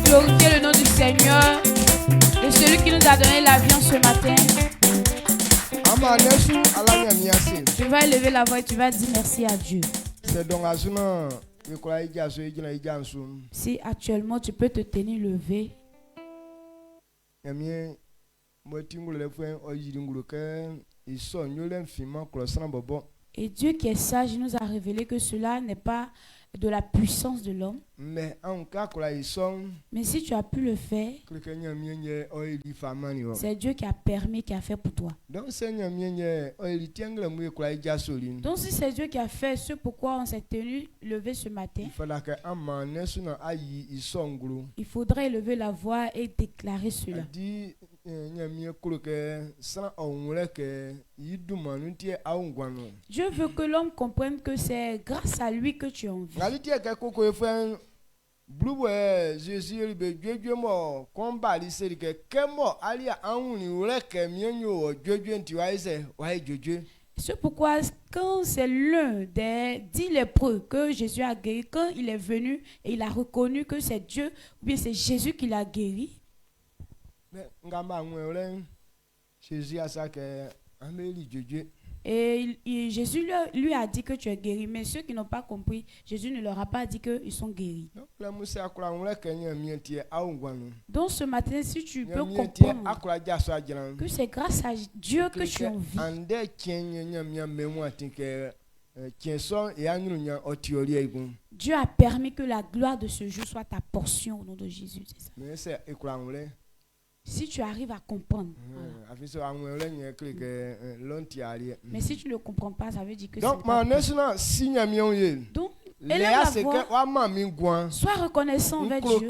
Glorifier le nom du Seigneur, de celui qui nous a donné la vie en ce matin. Tu vas élever la voix et tu vas dire merci à Dieu. Si actuellement tu peux te tenir levé. Et Dieu qui est sage nous a révélé que cela n'est pas de la puissance de l'homme. Mais si tu as pu le faire, c'est Dieu qui a permis, qui a fait pour toi. Donc si c'est Dieu qui a fait ce pourquoi on s'est tenu levé ce matin, il faudrait élever la voix et déclarer cela. Dieu veut que l'homme comprenne que c'est grâce à lui que tu es en vie. C'est pourquoi quand c'est l'un des 10 lépreux que Jésus a guéri, quand il est venu et il a reconnu que c'est Dieu ou bien c'est Jésus qui l'a guéri, et Jésus lui a dit que tu es guéri, mais ceux qui n'ont pas compris, Jésus ne leur a pas dit qu'ils sont guéris. Donc ce matin, si tu peux comprendre que c'est grâce à Dieu que tu es en vie. Dieu a permis que la gloire de ce jour soit ta portion au nom de Jésus. C'est ça. Si tu arrives à comprendre. Mais si tu ne comprends pas, ça veut dire que c'est pas. Donc, élève la voix. Sois reconnaissant envers Dieu.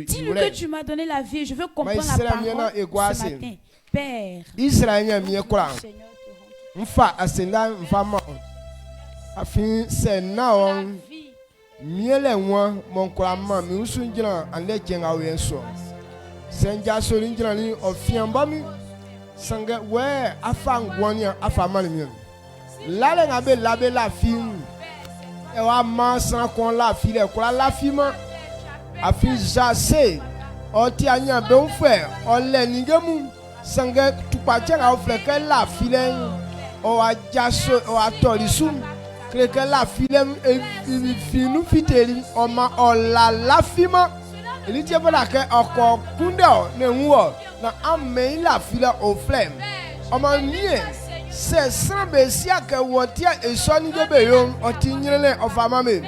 Dis-lui que tu m'as donné la vie. Je veux comprendre la parole ce matin. Père. Israël miele nwa mon krama mi usun jina ande jenga wenso senja so linjina ni ofiamba mi sanga we afa ngwonia afa malimi lale ngabe labe la film e wa ma san kon la fi le kula la film afi jase oti anya be nfe ole nigemu sanga tupa jenga ofleke la file o ajaso o atorisu que la filem finu fiteli oma ola la fima il tient pas que encore kundo ne wo na amei la fila o flem oma nie c'est sans besia que wotia e soni de beyo otinyele ofama me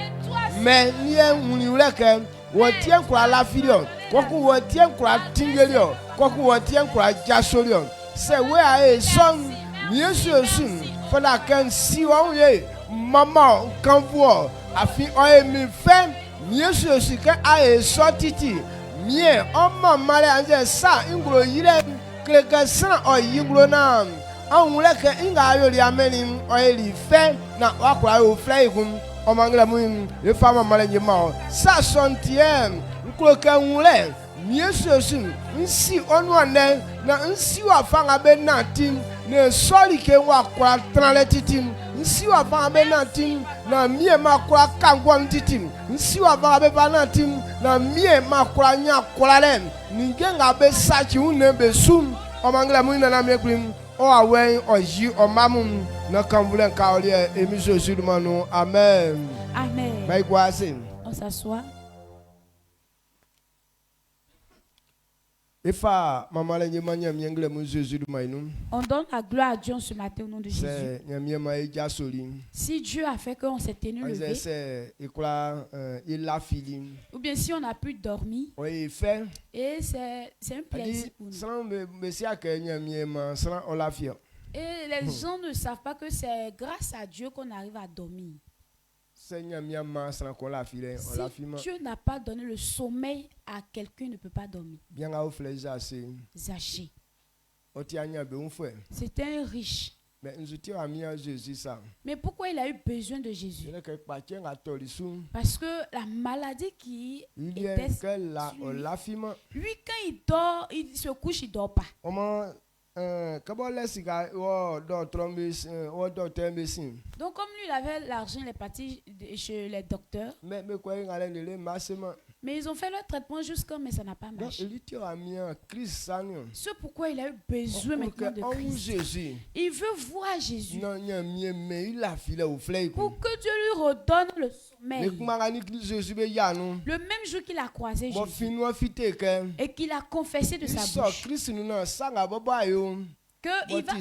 mais nie wuniwle que wotia kwa la filio koku wotia kwa tingelio koku wotia kwa jasolio c'est we a e son nie sosun for la kan siwa ye maman quand vous afin on me fait mieux ce que a sorti mieux on m'a mal à ça inglo yile que ça o yinglo na on voulait que inga yo li ameni o li fait na wa kwa o fly kum o mangla mu le femme mal njema ça sontiem nglo ka nwule mieux ce nsi onwande na nsi wa fanga be na tin ne soli ke wa kwa tranletitim nsi wa fanga be na tin na mie makwa kangwa titim nsi wa fanga be na tin na mie makwa nya kwalen ningenga be sachi une be sum o mangla mu na mekrim o awen o ji o mamun na kambulen kaoli émission sudumanu amen amen. Mai kwase On s'assoit. On donne la gloire à Dieu ce matin au nom de Jésus. Si Dieu a fait qu'on s'est tenu levé, ou bien si on a pu dormir, et c'est un plaisir pour nous. Et les gens ne savent pas que c'est grâce à Dieu qu'on arrive à dormir. Dieu n'a pas donné le sommeil à quelqu'un qui ne peut pas dormir. Zachée. C'était un riche. Mais pourquoi il a eu besoin de Jésus? Parce que la maladie qui était sur lui, quand il dort, il se couche, il ne dort pas. Donc comme lui, il avait l'argent, il est parti chez les docteurs. Mais ils ont fait leur traitement jusqu'à, mais ça n'a pas marché. C'est pourquoi il a eu besoin maintenant de Christ. Il veut voir Jésus. Pour que Dieu lui redonne le sommeil. Le même jour qu'il a croisé Jésus et qu'il a confessé de sa bouche qu'il va...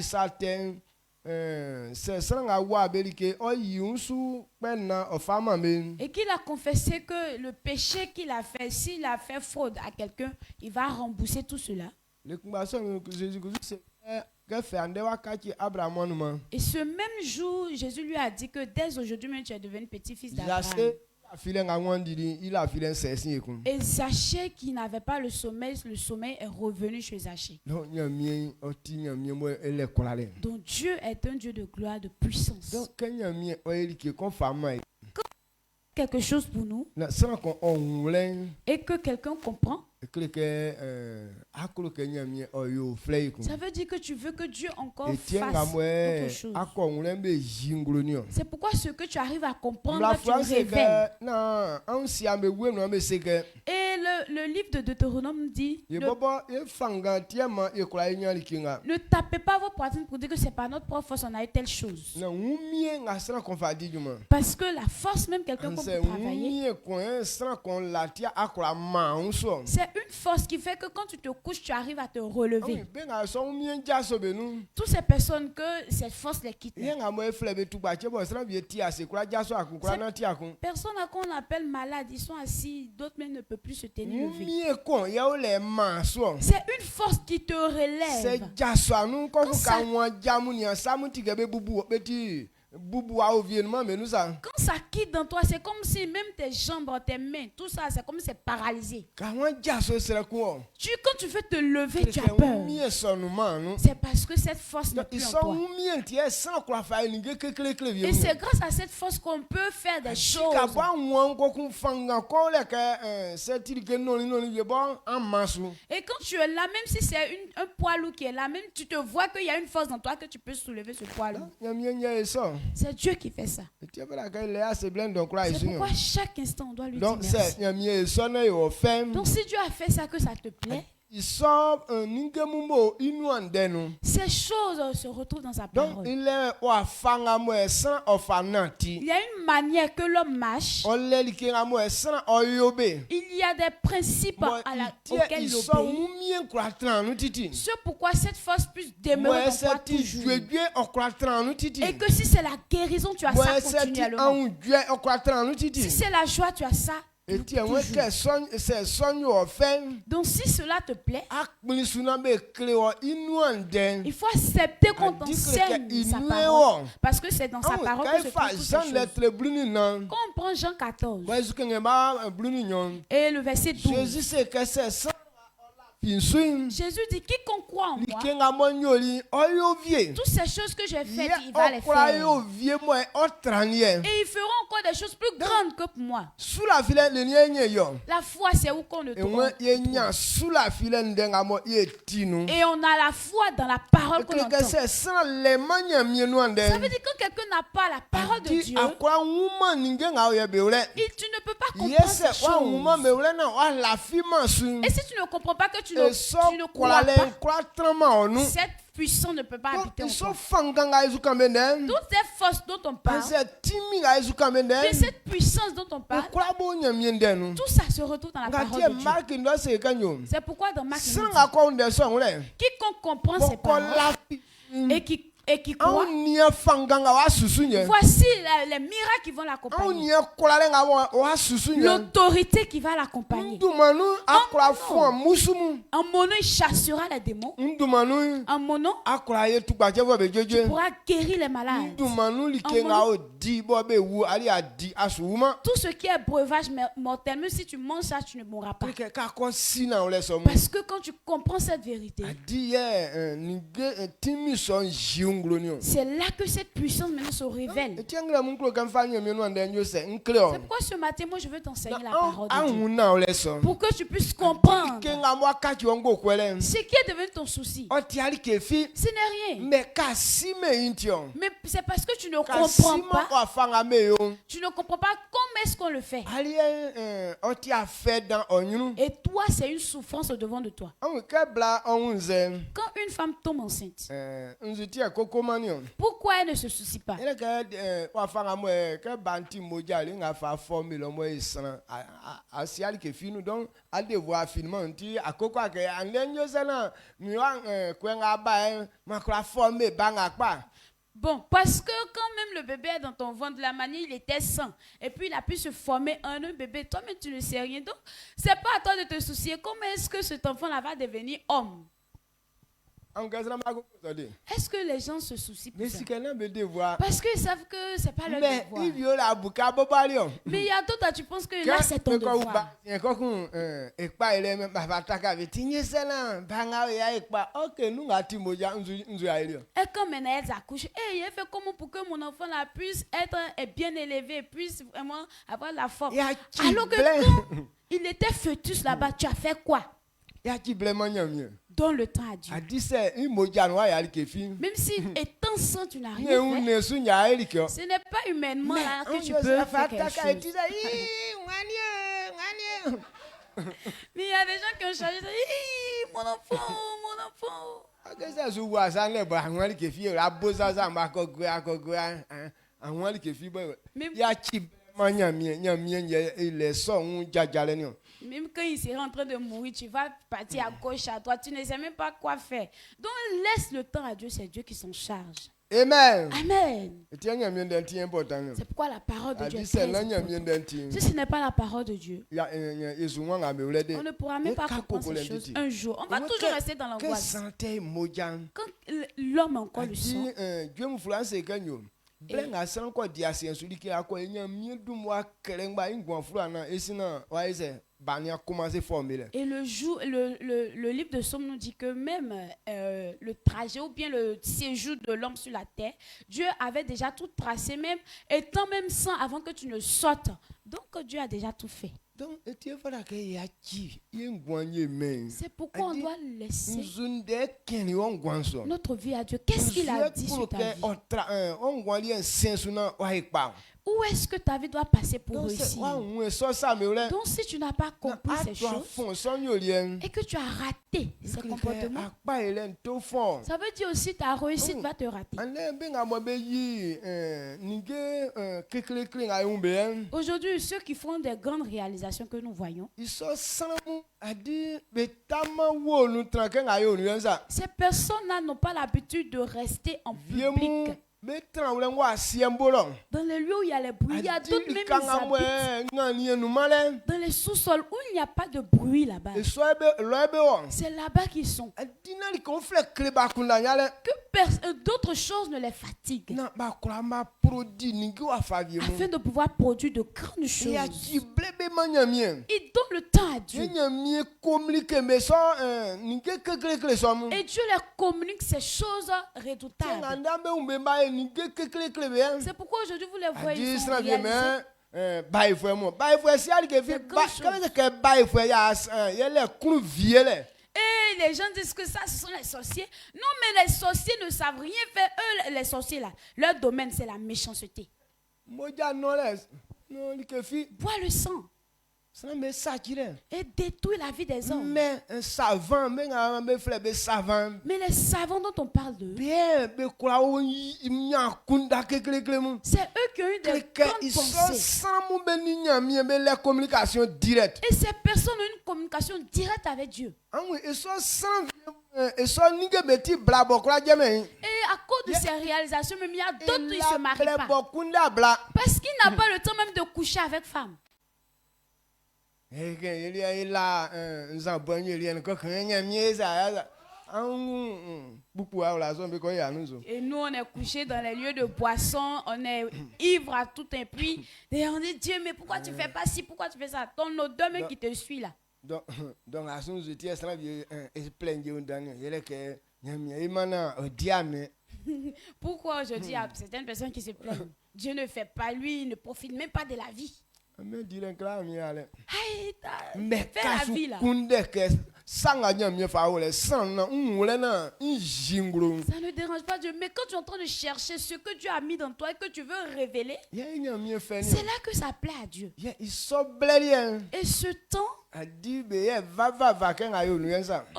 Et qu'il a confessé que le péché qu'il a fait, s'il a fait fraude à quelqu'un, il va rembourser tout cela. Et ce même jour, Jésus lui a dit que dès aujourd'hui même tu es devenu petit-fils d'Abraham. Et Zachée qui n'avait pas le sommeil est revenu chez Zachée. Donc Dieu est un Dieu de gloire, de puissance. Quand quelque chose pour nous et que quelqu'un comprend, ça veut dire que tu veux que Dieu encore fasse quelque chose. C'est pourquoi ce que tu arrives à comprendre, tu le révèles. Et le livre de Deutéronome dit ne tapez pas vos poitrines pour dire que c'est par notre propre force on a eu telle chose. Parce que la force, même quelqu'un qu'on peut travailler, c'est une force qui fait que quand tu te couches, tu arrives à te relever. Toutes ces personnes que cette force les quitte. Personnes à qu'on appelle malades, ils sont assis, d'autres même ne peuvent plus se tenir lever. C'est une force qui te relève. Quand ça quitte dans toi, c'est comme si même tes jambes, tes mains, tout ça, c'est comme si c'est paralysé. Quand tu veux te lever, tu as peur. C'est parce que cette force n'est plus en toi. Et c'est grâce à cette force qu'on peut faire des choses. Et quand tu es là, même si c'est un poids lourd qui est là, même tu te vois qu'il y a une force dans toi que tu peux soulever ce poids lourd. C'est Dieu qui fait ça. C'est pourquoi chaque instant on doit lui dire merci. Donc si Dieu a fait ça, que ça te plaît, ces choses se retrouvent dans sa parole. Il y a une manière que l'homme marche. Il y a des principes auxquels il obéit. C'est pourquoi cette force puisse demeurer en toi toujours. Et que si c'est la guérison, tu as ça continuellement. Si c'est la joie, tu as ça. Donc si cela te plaît, il faut accepter qu'on t'enseigne sa parole, parce que c'est dans sa parole que se trouvent toutes ces choses. Quand on prend Jean 14 et le verset 12, Jésus dit quiconque croit en moi, toutes ces choses que j'ai faites, il va les faire. Et ils feront encore des choses plus grandes que pour moi. La foi, c'est où qu'on le trouve. Et on a la foi dans la parole qu'on entend. Ça veut dire que quand quelqu'un n'a pas la parole de Dieu, tu ne peux pas comprendre ces choses. Et si tu ne comprends pas que tu ne crois pas, cette puissance ne peut pas habiter en toi. Toutes ces forces dont on parle, et cette puissance dont on parle, tout ça se retrouve dans la parole de Dieu. C'est pourquoi dans Marc, quiconque comprend ces paroles et qui et qui croit, voici les miracles qui vont l'accompagner, l'autorité qui va l'accompagner. En mon nom, il chassera les démons. En mon nom, tu pourras guérir les malades. Tout ce qui est breuvage mortel, même si tu manges ça, tu ne mourras pas. Parce que quand tu comprends cette vérité, c'est là que cette puissance maintenant se révèle. C'est pourquoi ce matin, moi, je veux t'enseigner la parole de Dieu. Pour que tu puisses comprendre ce qui est devenu ton souci. Ce n'est rien. Mais c'est parce que tu ne comprends pas. Tu ne comprends pas comment est-ce qu'on le fait. Et toi, c'est une souffrance au devant de toi. Quand une femme tombe enceinte, pourquoi elle ne se soucie pas? Bon, parce que quand même le bébé est dans ton ventre, de la manière il était sain, et puis il a pu se former un bébé, toi-même tu ne sais rien. Donc, c'est pas à toi de te soucier. Comment est-ce que cet enfant-là va devenir homme? Est-ce que les gens se soucient pour ça? Parce qu'ils savent que c'est pas leur devoir. Mais il y a d'autres, tu penses que là c'est ton devoir. Et quand maintenant elles accouchent, il fait comment pour que mon enfant là puisse être bien élevé, puisse vraiment avoir la force. Alors que quand il était fœtus là-bas, tu as fait quoi? Donne le temps à Dieu. Même si étant saint, tu n'as rien fait, ce n'est pas humainement là que tu peux faire quelque chose. Mais il y a des gens qui ont changé. Mon enfant, mon enfant. Même quand il sera en train de mourir, tu vas partir à gauche, à droite, tu ne sais même pas quoi faire. Donc laisse le temps à Dieu, c'est Dieu qui s'en charge. Amen. Amen. C'est pourquoi la parole de Dieu est très importante. Si ce n'est pas la parole de Dieu, on ne pourra même pas comprendre ces choses un jour. On va toujours rester dans l'angoisse. Quand l'homme a encore le sang, et le livre de Somme nous dit que même le trajet ou bien le séjour de l'homme sur la terre, Dieu avait déjà tout tracé, même étant même sans avant que tu ne sortes. Donc Dieu a déjà tout fait. C'est pourquoi on doit laisser notre vie à Dieu. Qu'est-ce qu'il a dit sur ta vie? Où est-ce que ta vie doit passer pour réussir? Donc si tu n'as pas compris ces choses et que tu as raté ces comportements, ça veut dire aussi ta réussite va te rater. Aujourd'hui, ceux qui font des grandes réalisations que nous voyons, ces personnes-là n'ont pas l'habitude de rester en public. Dans les lieux où il y a les bruits, il y a d'autres même qui habitent dans les sous-sols où il n'y a pas de bruit là-bas. C'est là-bas qu'ils sont. Que d'autres choses ne les fatiguent. Afin de pouvoir produire de grandes choses. Ils donnent le temps à Dieu. Et Dieu leur communique ces choses redoutables. C'est pourquoi aujourd'hui vous les voyez, ils sont réalisés. Et les gens disent que ça, ce sont les sorciers. Non, mais les sorciers ne savent rien faire. Eux, les sorciers là, leur domaine, c'est la méchanceté. Bois le sang. Et détruit la vie des hommes. Mais les savants dont on parle d'eux, c'est eux qui ont eu des grandes pensées. Et ces personnes ont une communication directe avec Dieu. Et à cause de ses réalisations, même il y a d'autres qui ne se marient pas. Parce qu'il n'a pas le temps même de coucher avec femme. Et nous, on est couché dans les lieux de boisson, on est ivre à tout un prix. Et on dit, Dieu, mais pourquoi tu fais pas ci, pourquoi tu fais ça? Ton odeur même qui te suit là. Donc, pourquoi aujourd'hui il y a certaines personnes qui se plaignent? Dieu ne fait pas, lui, il ne profite même pas de la vie. Fais la vie là. Ça ne dérange pas Dieu, mais quand tu es en train de chercher ce que Dieu a mis dans toi et que tu veux révéler, c'est là que ça plaît à Dieu. Et ce temps, on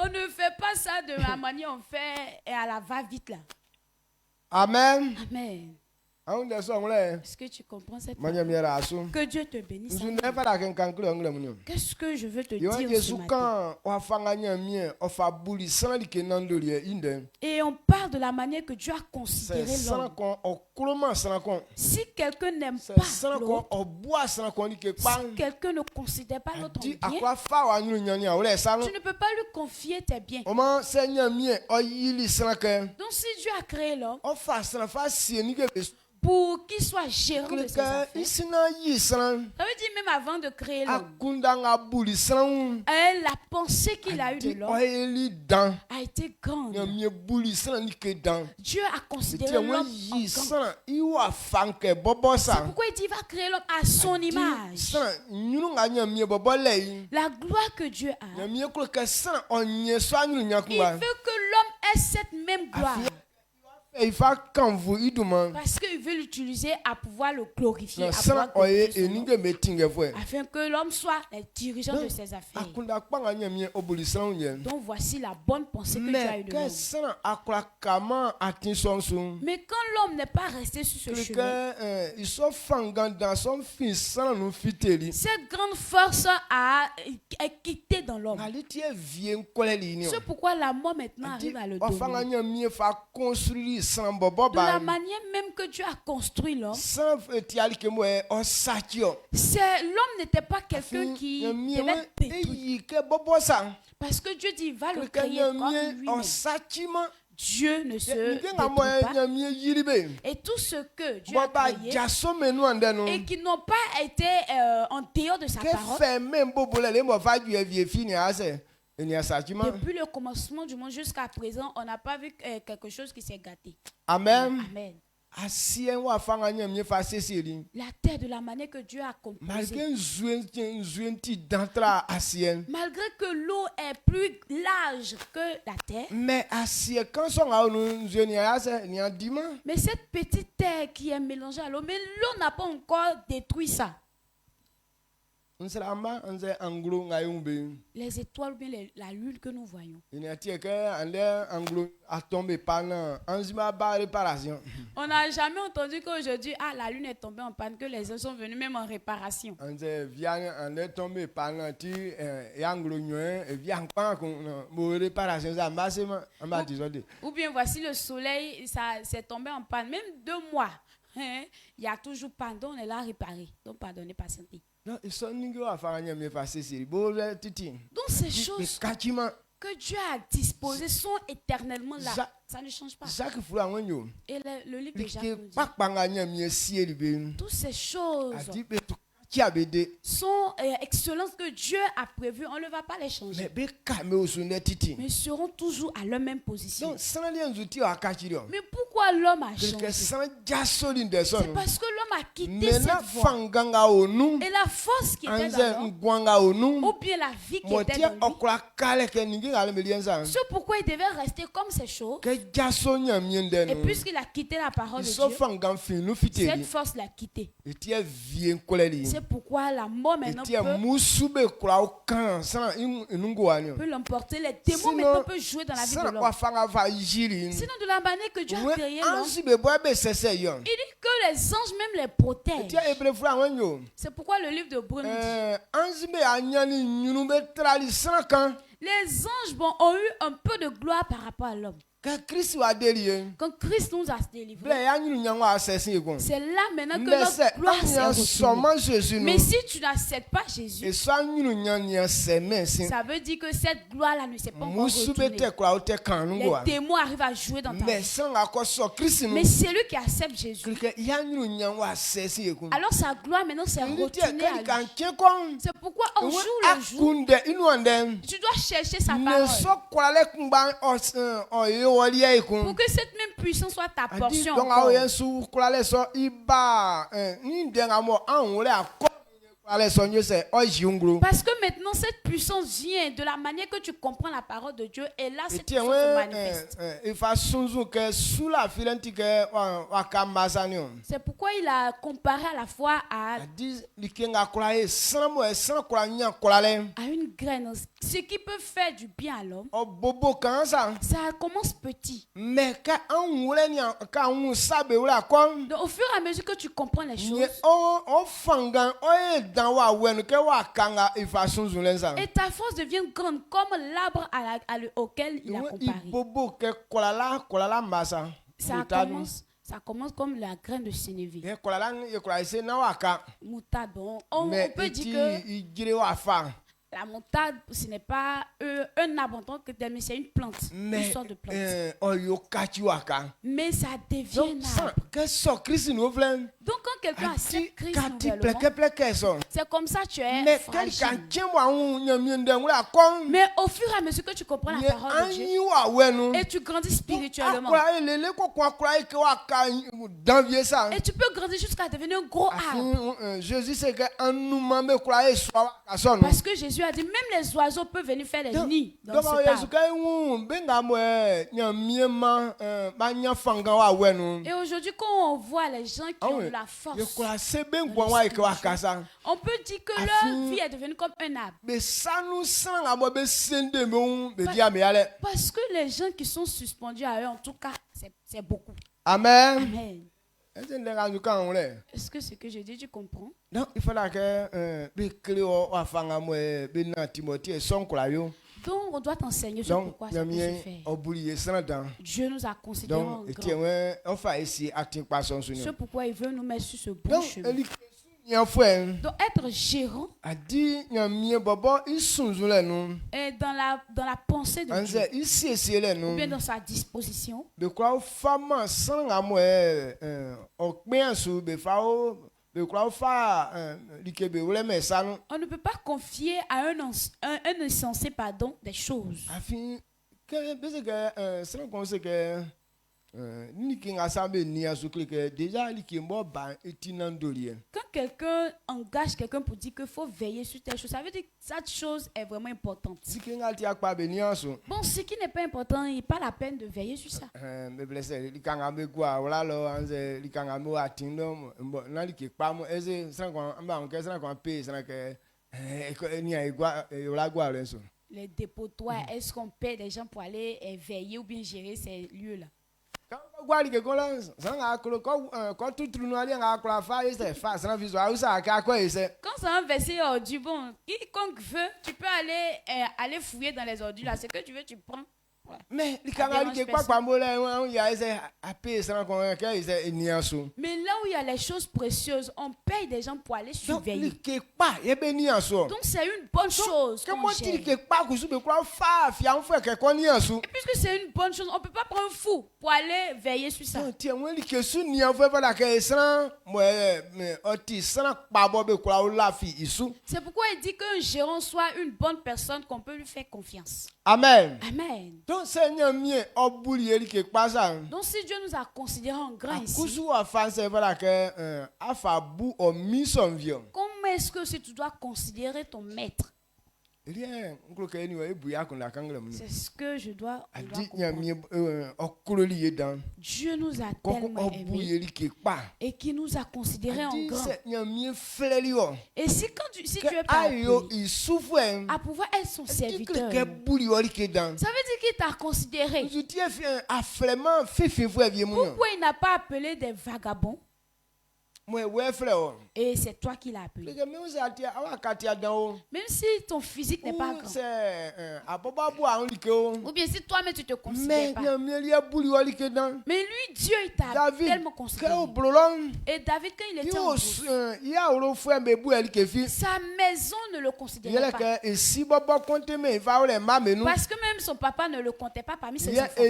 ne fait pas ça de la manière on fait et à la va-vite là. Amen. Amen. Est-ce que tu comprends cette parole? Que Dieu te bénisse. Qu'est-ce que je veux te dire ce matin? Et on parle de la manière que Dieu a considéré l'homme. Si quelqu'un n'aime pas l'autre, si quelqu'un ne considère pas l'autre en bien, tu ne peux pas lui confier tes biens. Donc si Dieu a créé l'homme pour qu'il soit gérant de ses affaires, ça veut dire même avant de créer l'homme, la pensée qu'il a eue de l'homme a été grande. Dieu a considéré l'homme en grand. C'est pourquoi il dit qu'il va créer l'homme à son image. La gloire que Dieu a, il veut que l'homme ait cette même gloire. Parce qu'il veut l'utiliser à pouvoir le glorifier, à pouvoir glorifier son nom, afin que l'homme soit le dirigeant de ses affaires. Donc voici la bonne pensée que Dieu a eue de l'homme. Mais quand l'homme n'est pas resté sur ce chemin, cette grande force a quitté dans l'homme. C'est pourquoi la mort maintenant arrive à le dominer. De la manière même que Dieu a construit l'homme, l'homme n'était pas quelqu'un qui devait détruire. Parce que Dieu dit, va le créer comme lui-même. Dieu ne se détruit pas. Et tout ce que Dieu a créé et qui n'ont pas été en dehors de sa parole, depuis le commencement du monde jusqu'à présent, on n'a pas vu quelque chose qui s'est gâté. Amen. Amen. La terre de la manière que Dieu a composé. Malgré que l'eau est plus large que la terre. Mais cette petite terre qui est mélangée à l'eau, mais l'eau n'a pas encore détruit ça. Les étoiles ou bien la lune que nous voyons. On n'a jamais entendu qu'aujourd'hui, la lune est tombée en panne, que les gens sont venus même en réparation. Ou bien voici le soleil, ça s'est tombé en panne, même 2 mois. Il y a toujours panne, donc on est là à réparer. Donc pardonnez, patientez. Donc ces choses que Dieu a disposées sont éternellement là. Ça ne change pas. Et le livre de Jacques nous dit, toutes ces choses sont excellences que Dieu a prévues, on ne va pas les changer. Mais seront toujours à leur même position. Mais pourquoi l'homme a changé? C'est parce que l'homme a quitté cette voie. Et la force qui était dans l'homme, ou bien la vie qui était dans lui, c'est pourquoi il devait rester comme ces choses. Et puisqu'il a quitté la parole de Dieu, cette force l'a quitté. C'est pourquoi la mort maintenant peut l'emporter. Les démons maintenant peuvent jouer dans la vie de l'homme. Sinon, de la manière que Dieu a créé l'homme, il dit que les anges même les protègent. C'est pourquoi le livre de Hébreux nous dit, les anges ont eu un peu de gloire par rapport à l'homme. Quand Christ nous a délivrés, c'est là maintenant que notre gloire s'est retournée. Mais si tu n'acceptes pas Jésus, ça veut dire que cette gloire-là ne s'est pas encore retournée. Les démons arrivent à jouer dans ta vie. Mais c'est lui qui accepte Jésus. Alors sa gloire maintenant s'est retournée à lui. C'est pourquoi on joue le jour. Tu dois chercher sa parole. Pour que cette même puissance soit ta portion. Parce que maintenant cette puissance vient de la manière que tu comprends la parole de Dieu et là cette puissance se manifeste. C'est pourquoi il a comparé à la fois à une graine. Ce qui peut faire du bien à l'homme, ça commence petit. Mais au fur et à mesure que tu comprends les choses, et ta force devient grande comme l'arbre auquel il a comparé. Ça commence comme la graine de sénévé. Moutarde, on peut dire que la moutarde, ce n'est pas un arbre en tant que tel, mais c'est une plante, une sorte de plante. Mais ça devient un arbre. Donc quand quelqu'un accepte Christ nouvellement, c'est comme ça tu es fragile. Mais au fur et à mesure que tu comprends la parole de Dieu et tu grandis spirituellement, et tu peux grandir jusqu'à devenir un gros arbre. Parce que Jésus a dit même les oiseaux peuvent venir faire des nids dans cet arbre. Et aujourd'hui quand on voit les gens qui ont la force, on peut dire que leur vie est devenue comme un arbre. Parce que les gens qui sont suspendus à eux, en tout cas, c'est beaucoup. Amen. Amen. Est-ce que ce que je dis, tu comprends? Donc, il faudra que donc, on doit t'enseigner sur pourquoi ça peut se faire. Dieu nous a considérés en grand. C'est pourquoi il veut nous mettre sur ce bon chemin. Donc, être gérant et dans la pensée de Dieu, ou bien dans sa disposition, on ne peut pas confier à un insensé des choses. Quand quelqu'un engage quelqu'un pour dire qu'il faut veiller sur telle chose, ça veut dire que cette chose est vraiment importante. Bon, ce qui n'est pas important, il n'est pas la peine de veiller sur ça. Les dépotoirs, est-ce qu'on paie des gens pour aller veiller ou bien gérer ces lieux-là? Quand c'est un verset ordure, bon, quiconque veut, tu peux aller fouiller dans les ordures là. Ce que tu veux, tu prends. Mais là où il y a les choses précieuses, on paye des gens pour aller surveiller. Donc c'est une bonne chose. Et puisque c'est une bonne chose, on ne peut pas prendre un fou pour aller veiller sur ça. C'est pourquoi il dit qu'un gérant soit une bonne personne qu'on peut lui faire confiance. Amen. Amen. Donc si Dieu nous a considérés en grand ici, comment est-ce que si tu dois considérer ton maître? C'est ce que je dois comprendre. Dieu nous a tellement aimés et qui nous a considérés en grand. Et si tu es pas appelé à pouvoir être son serviteur, ça veut dire qu'il t'a considéré. Pourquoi il n'a pas appelé des vagabonds? Et c'est toi qui l'as appelé. Même si ton physique n'est pas grand. Ou bien si toi-même tu te considères pas. Mais lui, Dieu, il t'a tellement considéré. Et David, quand il était en brousse, sa maison ne le considérait pas. Parce que même son papa ne le comptait pas parmi ses enfants.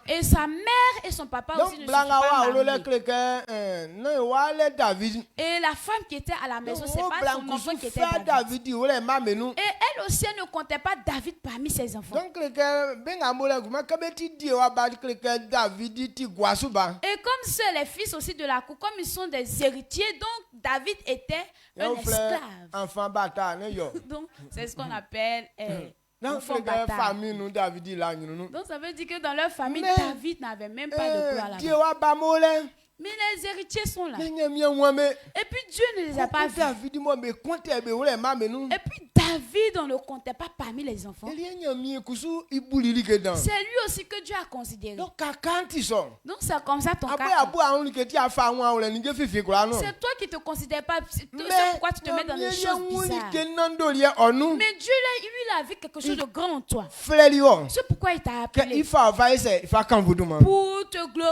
Et sa mère et son papa aussi ne se sont pas mariés. Et la femme qui était à la maison, c'est pas son enfant qui était David. Et elle aussi, elle ne comptait pas David parmi ses enfants. Et comme c'est les fils aussi de la cour, comme ils sont des héritiers, donc David était un esclave. Donc c'est ce qu'on appelle enfant bâtard. Donc ça veut dire que dans leur famille, David n'avait même pas de gloire là-bas. Mais les héritiers sont là. Et puis Dieu ne les a pas vus. Et puis David, on ne le comptait pas parmi les enfants. C'est lui aussi que Dieu a considéré. Donc c'est comme ça ton cas. C'est toi qui ne te considères pas. C'est pourquoi tu te mets dans des choses bizarres. Mais Dieu, lui, il a vu quelque chose de grand en toi. C'est pourquoi il t'a appelé.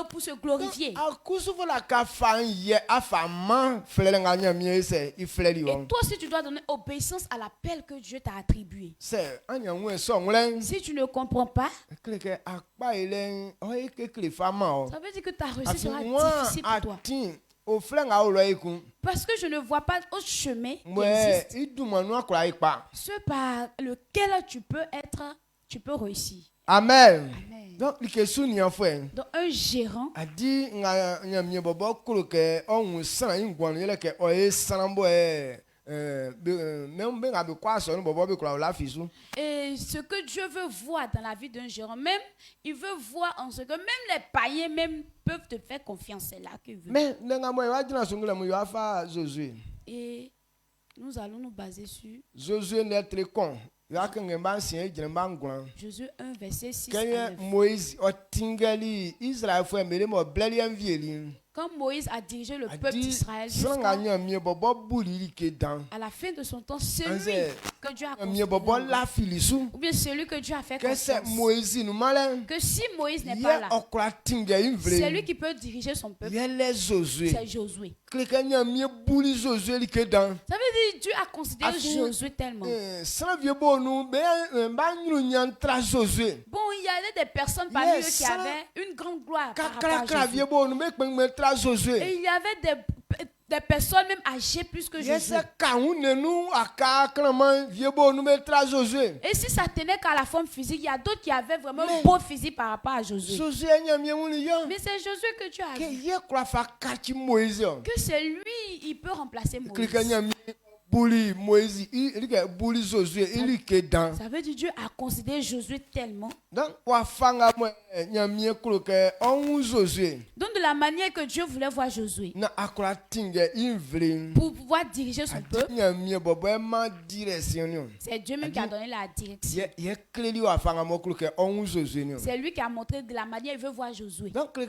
Pour se glorifier. Et toi aussi tu dois donner obéissance à l'appel que Dieu t'a attribué. Si tu ne comprends pas, ça veut dire que ta réussite sera difficile pour toi. Parce que je ne vois pas autre chemin qui existe, ce par lequel tu peux réussir. Amen. Amen. Donc un gérant a dit et ce que Dieu veut voir dans la vie d'un gérant, même il veut voir en ce que même les païens même peuvent te faire confiance. C'est là qu'il veut. Et nous allons nous baser sur Josué 1, verset 6 à 9. Quand Moïse a dirigé le peuple d'Israël à la fin de son temps, celui que Dieu a considéré, ou bien celui que Dieu a fait confiance, que si Moïse n'est pas là, c'est lui qui peut diriger son peuple. C'est Josué. Ça veut dire que Dieu a considéré Josué tellement. Bon, il y avait des personnes parmi eux qui avaient une grande gloire par rapport à Josué. Et il y avait des personnes même âgées plus que Josué. Et si ça tenait qu'à la forme physique, il y a d'autres qui avaient vraiment un beau physique par rapport à Josué. Mais c'est Josué que Dieu a vu. Que c'est lui, il peut remplacer Moïse. Ça veut dire Dieu a considéré Josué tellement. Donc de la manière que Dieu voulait voir Josué, pour pouvoir diriger son peuple, c'est Dieu même qui a donné la direction. C'est lui qui a montré de la manière qu'il veut voir Josué. Donc ça veut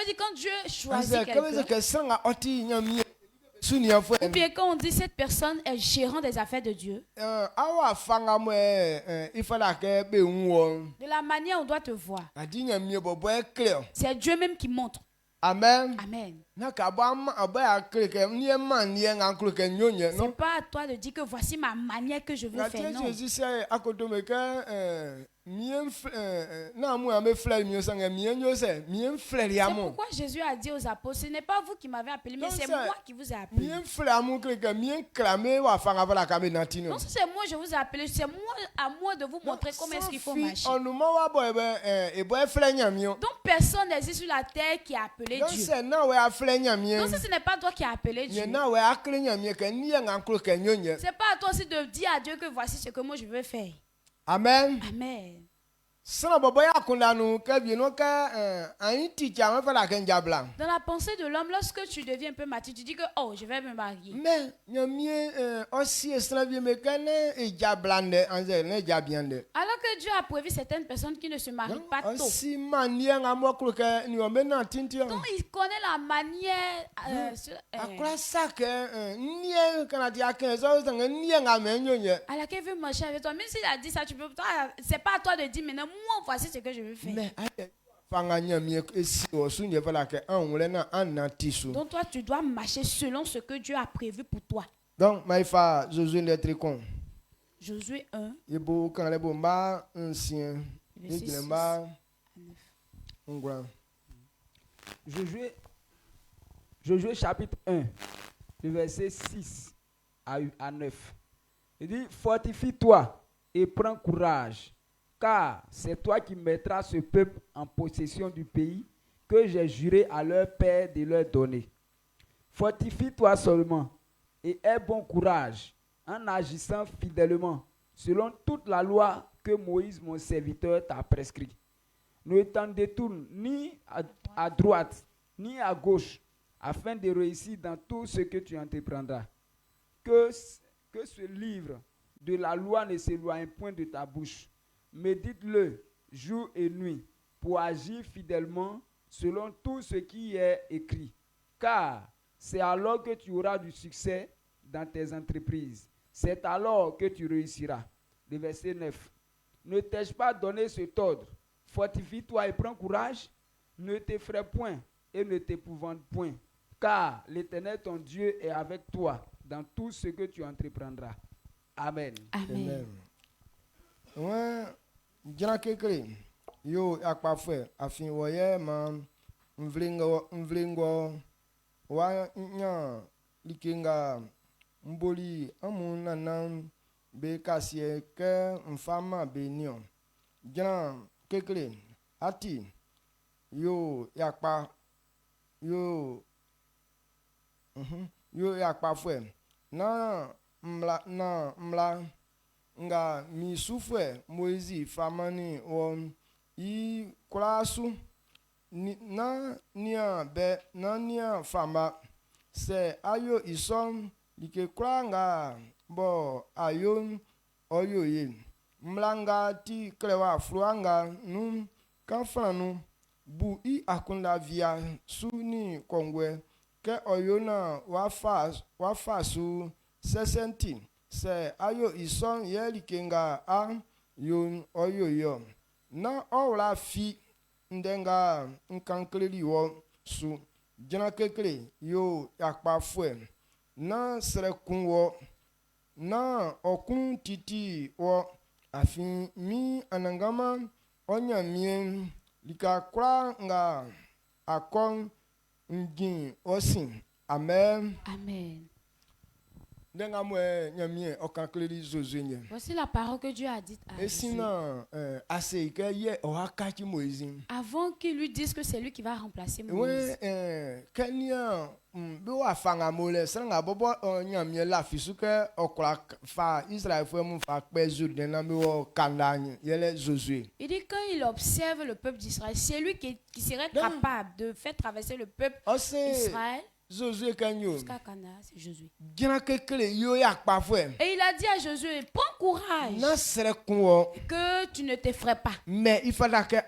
dire quand Dieu choisit quelqu'un, ou bien quand on dit cette personne est gérant des affaires de Dieu, de la manière on doit te voir, c'est Dieu même qui montre. Amen. Amen. C'est pas à toi de dire que voici ma manière que je veux faire. Non. C'est pourquoi Jésus a dit aux apôtres, ce n'est pas vous qui m'avez appelé, mais c'est moi qui vous ai appelé. Non, c'est moi je vous ai appelé, c'est à moi de vous montrer comment est-ce qu'il faut marcher. Donc personne n'existe sur la terre qui a appelé Dieu. Donc si ce n'est pas toi qui as appelé Dieu, c'est pas à toi aussi de dire à Dieu que voici ce que moi je veux faire. Amen. Amen. Dans la pensée de l'homme, lorsque tu deviens un peu mature, tu dis que oh, je vais me marier. Mais alors que Dieu a prévu certaines personnes qui ne se marient pas tôt. Donc il connaît la manière. À laquelle il veut marcher avec toi. Même s'il a dit ça, tu peux. C'est pas à toi de dire maintenant, moi, voici ce que je veux faire. Donc toi, tu dois marcher selon ce que Dieu a prévu pour toi. Donc, Josué 1. Josué chapitre 1, le verset 6 à 9. Il dit, fortifie-toi et prends courage, car c'est toi qui mettras ce peuple en possession du pays que j'ai juré à leur père de leur donner. Fortifie-toi seulement et aie bon courage en agissant fidèlement selon toute la loi que Moïse, mon serviteur, t'a prescrit. Ne t'en détourne ni à droite ni à gauche afin de réussir dans tout ce que tu entreprendras. Que ce livre de la loi ne s'éloigne point de ta bouche. Médite-le jour et nuit pour agir fidèlement selon tout ce qui est écrit. Car c'est alors que tu auras du succès dans tes entreprises. C'est alors que tu réussiras. Le verset 9. Ne t'ai-je pas donné cet ordre? Fortifie-toi et prends courage. Ne t'effraie point et ne t'épouvante point. Car l'Éternel ton Dieu est avec toi dans tout ce que tu entreprendras. Amen. Amen. Yo akpafwe afin woye ma mvlingo wa nya likinga mboli amuna nan be kasie ke mfama be nion jana kekele ati yo yakpa yo yakpafwe na mla nga misufwe Moïse famani won i klasu na nia fama se ayo ison like kranga bo ayo oyoye mlanga ti klewa fruanga nu kanfanu bu i akunda via suni kongwe ke oyona wa su 60 se ayo ison yeli kenga a yon oyoyo na ola fi ndenga nkankleli wo su jana kekele yo yakpa fue na srekun wo na okun titi wo afin mi anangama onya mien lika kwa nga akon ngin osin. Amen. Amen. Voici la parole que Dieu a dite à Josué. Avant qu'il lui dise que c'est lui qui va remplacer Moïse. Il dit quand il observe le peuple d'Israël, c'est lui qui serait capable de faire traverser le peuple d'Israël. Josué jusqu'à Canaan, c'est Josué. Et il a dit à Josué, prends courage, que tu ne t'effraies pas. Mais il faut que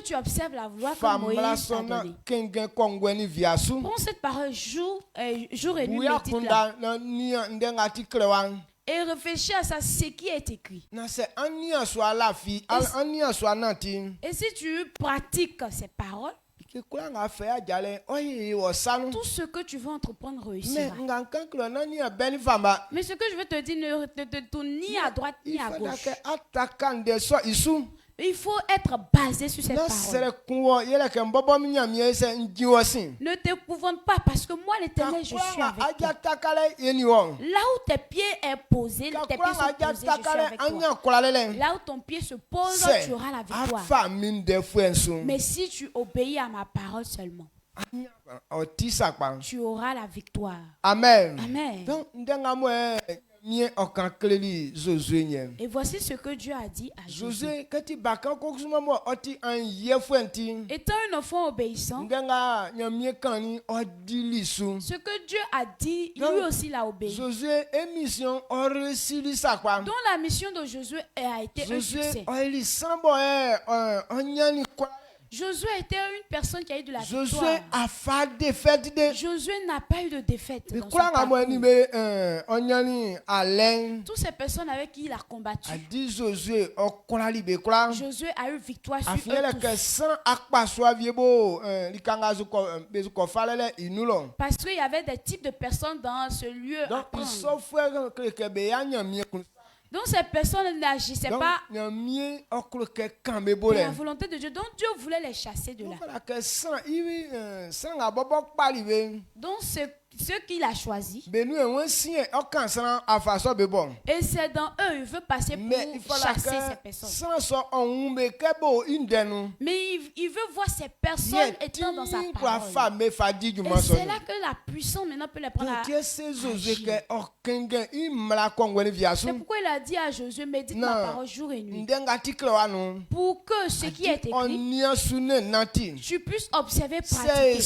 tu observes la voie que Moïse t'a donnée. Prends cette parole jour et nuit, médite-la. Et réfléchis à ça, ce qui est écrit. Et si tu pratiques ces paroles, tout ce que tu veux entreprendre réussira. Mais ce que je veux te dire, ne te tourne ni à droite ni à gauche. Il faut être basé sur cette parole. Ne t'épouvante pas parce que moi, l'Éternel, je suis avec toi. Là où tes pieds sont posés, je suis avec toi. Là où ton pied se pose, tu auras la victoire. Mais si tu obéis à ma parole seulement, tu auras la victoire. Amen. Amen. Et voici ce que Dieu a dit à Josué. Étant un enfant obéissant, ce que Dieu a dit, lui aussi l'a obéi. Donc la mission de Josué a été un succès. Josué était une personne qui a eu de la victoire. Josué n'a pas eu de défaite dans son parcours. Toutes ces personnes avec qui il a combattu, Josué a eu victoire sur eux tous. Parce qu'il y avait des types de personnes dans ce lieu. Donc ces personnes n'agissaient pas de la volonté de Dieu. Donc Dieu voulait les chasser de là. Donc ceux qu'il a choisis. Et c'est dans eux, il veut passer pour chasser ces personnes. Mais il veut voir ces personnes étant dans sa parole. Et c'est là que la puissance maintenant peut les prendre à agir. C'est pourquoi il a dit à Josué, médite ma parole jour et nuit. Pour que ce qui est écrit, tu puisses observer, pratiquer.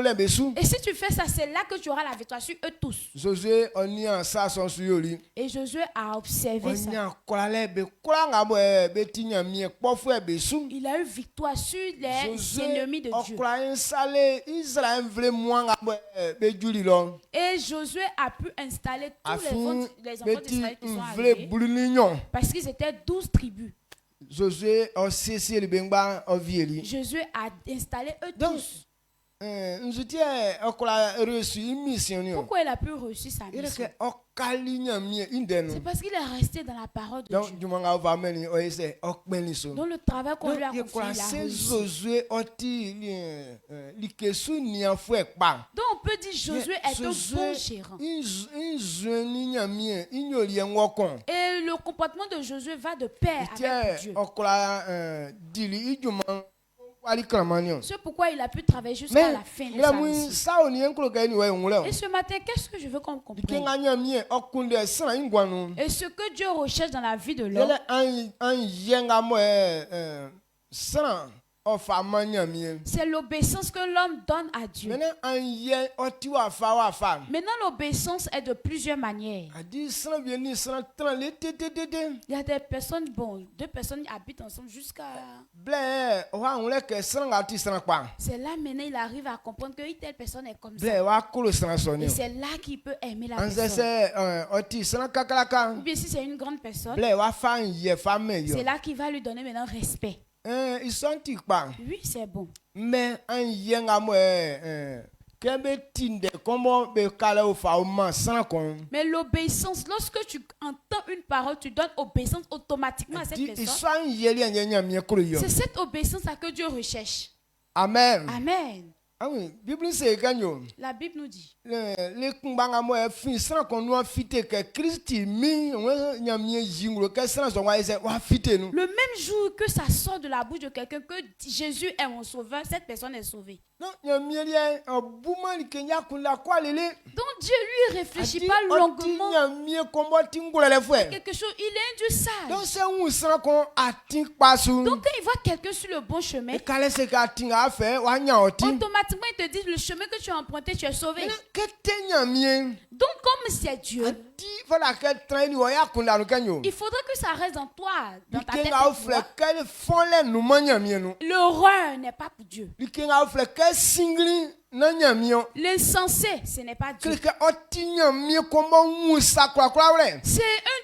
Et si tu fais ça, c'est là que tu auras la victoire sur eux tous. Et Josué a observé ça. Il a eu victoire sur les ennemis de Dieu. Et Josué a pu installer tous les enfants d'Israël qui sont arrivés. Parce qu'ils étaient 12 tribus. Josué a installé eux tous. Pourquoi il a pu réussir sa mission? C'est parce qu'il est resté dans la parole de Dieu. Dans le travail qu'on lui a confié, il a réussi. Donc on peut dire Josué est un bon gérant. Et le comportement de Josué va de pair avec Dieu. C'est pourquoi il a pu travailler jusqu'à la fin de sa mission. Et ce matin, qu'est-ce que je veux qu'on comprenne? Et ce que Dieu recherche dans la vie de l'homme, c'est l'obéissance que l'homme donne à Dieu. Maintenant, l'obéissance est de plusieurs manières. Il y a des personnes, deux personnes habitent ensemble jusqu'à... C'est là maintenant il arrive à comprendre que telle personne est comme ça. Et c'est là qu'il peut aimer la personne. Ou bien si c'est une grande personne, c'est là qu'il va lui donner maintenant respect. Oui, c'est bon. Mais l'obéissance, lorsque tu entends une parole, tu donnes obéissance automatiquement à cette personne. C'est cette obéissance-là que Dieu recherche. Amen. Amen. La Bible nous dit. Le même jour que ça sort de la bouche de quelqu'un que Jésus est mon sauveur, cette personne est sauvée. Donc Dieu lui réfléchit pas longuement. Quelque chose, il est un Dieu sage. Donc quand il voit quelqu'un sur le bon chemin, automatiquement il te dit le chemin que tu as emprunté, tu es sauvé. Donc comme c'est Dieu, il faudrait que ça reste dans toi, dans ta tête. L'horreur n'est pas pour Dieu. L'insensé, ce n'est pas Dieu. C'est un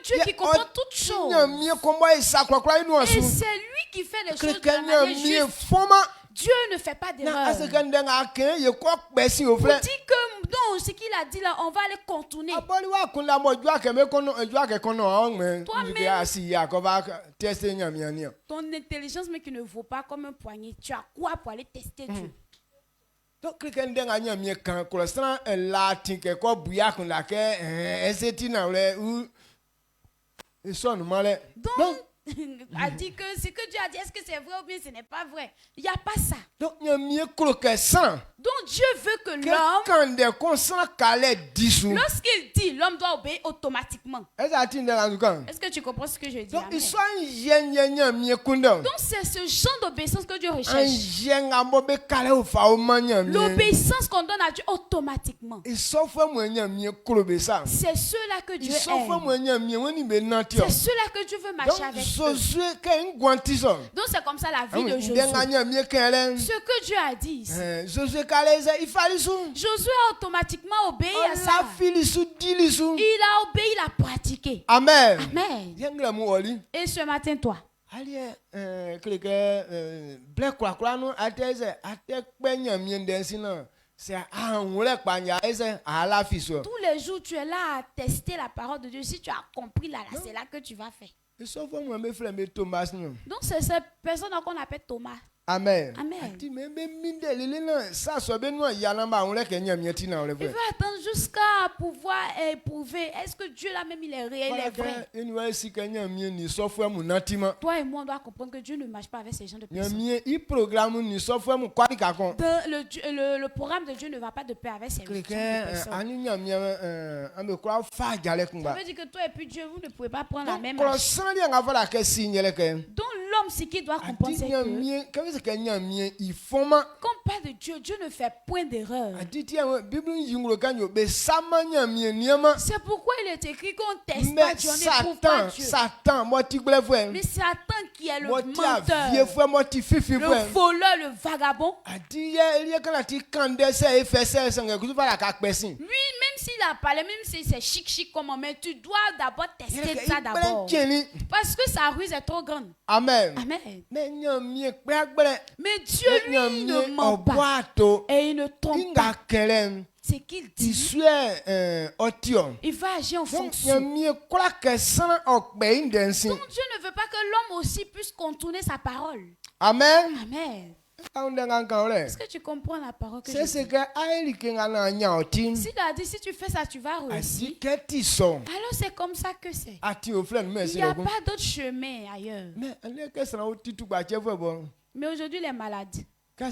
Dieu qui comprend toutes choses. Et c'est lui qui fait les choses de la manière juste. Dieu ne fait pas d'erreur. Vous dites que non, ce qu'il a dit là, on va aller contourner. Toi-même, ton intelligence mais qui ne vaut pas comme un poignet. Tu as quoi pour aller tester Dieu? Donc, a dit que ce que Dieu a dit, est-ce que c'est vrai ou bien ce n'est pas vrai? Il n'y a pas ça. Donc Dieu veut que l'homme, lorsqu'il dit, l'homme doit obéir automatiquement. Est-ce que tu comprends ce que je dis? Donc c'est ce genre d'obéissance que Dieu recherche. L'obéissance qu'on donne à Dieu automatiquement. C'est ceux-là que Dieu aime. C'est ceux-là que Dieu veut marcher avec eux. Donc c'est comme ça la vie de Josué. Ce que Dieu a dit ici. Josué a automatiquement obéi à ça. Il a obéi, il a pratiqué. Amen. Amen. Et ce matin, toi, tous les jours, tu es là à tester la parole de Dieu. Si tu as compris là, c'est là que tu vas faire. Donc c'est cette personne qu'on appelle Thomas. Amen. Amen. Il veut attendre jusqu'à pouvoir éprouver. Est-ce que Dieu là même il est réel, il est vrai? Toi et moi on doit comprendre que Dieu ne marche pas avec ces gens de personnes. Le programme de Dieu ne va pas de pair avec ces gens de personnes. Ça veut dire que toi et puis Dieu vous ne pouvez pas prendre la même marche. Donc l'homme ce qu'il doit comprendre c'est que quand on parle de Dieu, Dieu ne fait point d'erreur. C'est pourquoi il est écrit qu'on teste pas Dieu, on n'éprouve pas Dieu. Mais Satan qui est le menteur, le voleur, le vagabond, lui même s'il a parlé, même si c'est chic comment, mais tu dois d'abord tester ça d'abord. Parce que sa ruse est trop grande. Amen. Amen. Mais Dieu, lui, ne ment pas. Et il ne trompe pas. C'est qu'il dit. Il va agir en fonction. Donc Dieu ne veut pas que l'homme aussi puisse contourner sa parole. Amen. Amen. Est-ce que tu comprends la parole que je dis? S'il a dit si tu fais ça, tu vas réussir. Alors c'est comme ça que c'est. Il n'y a pas d'autre chemin ailleurs. Mais aujourd'hui, les malades. Quand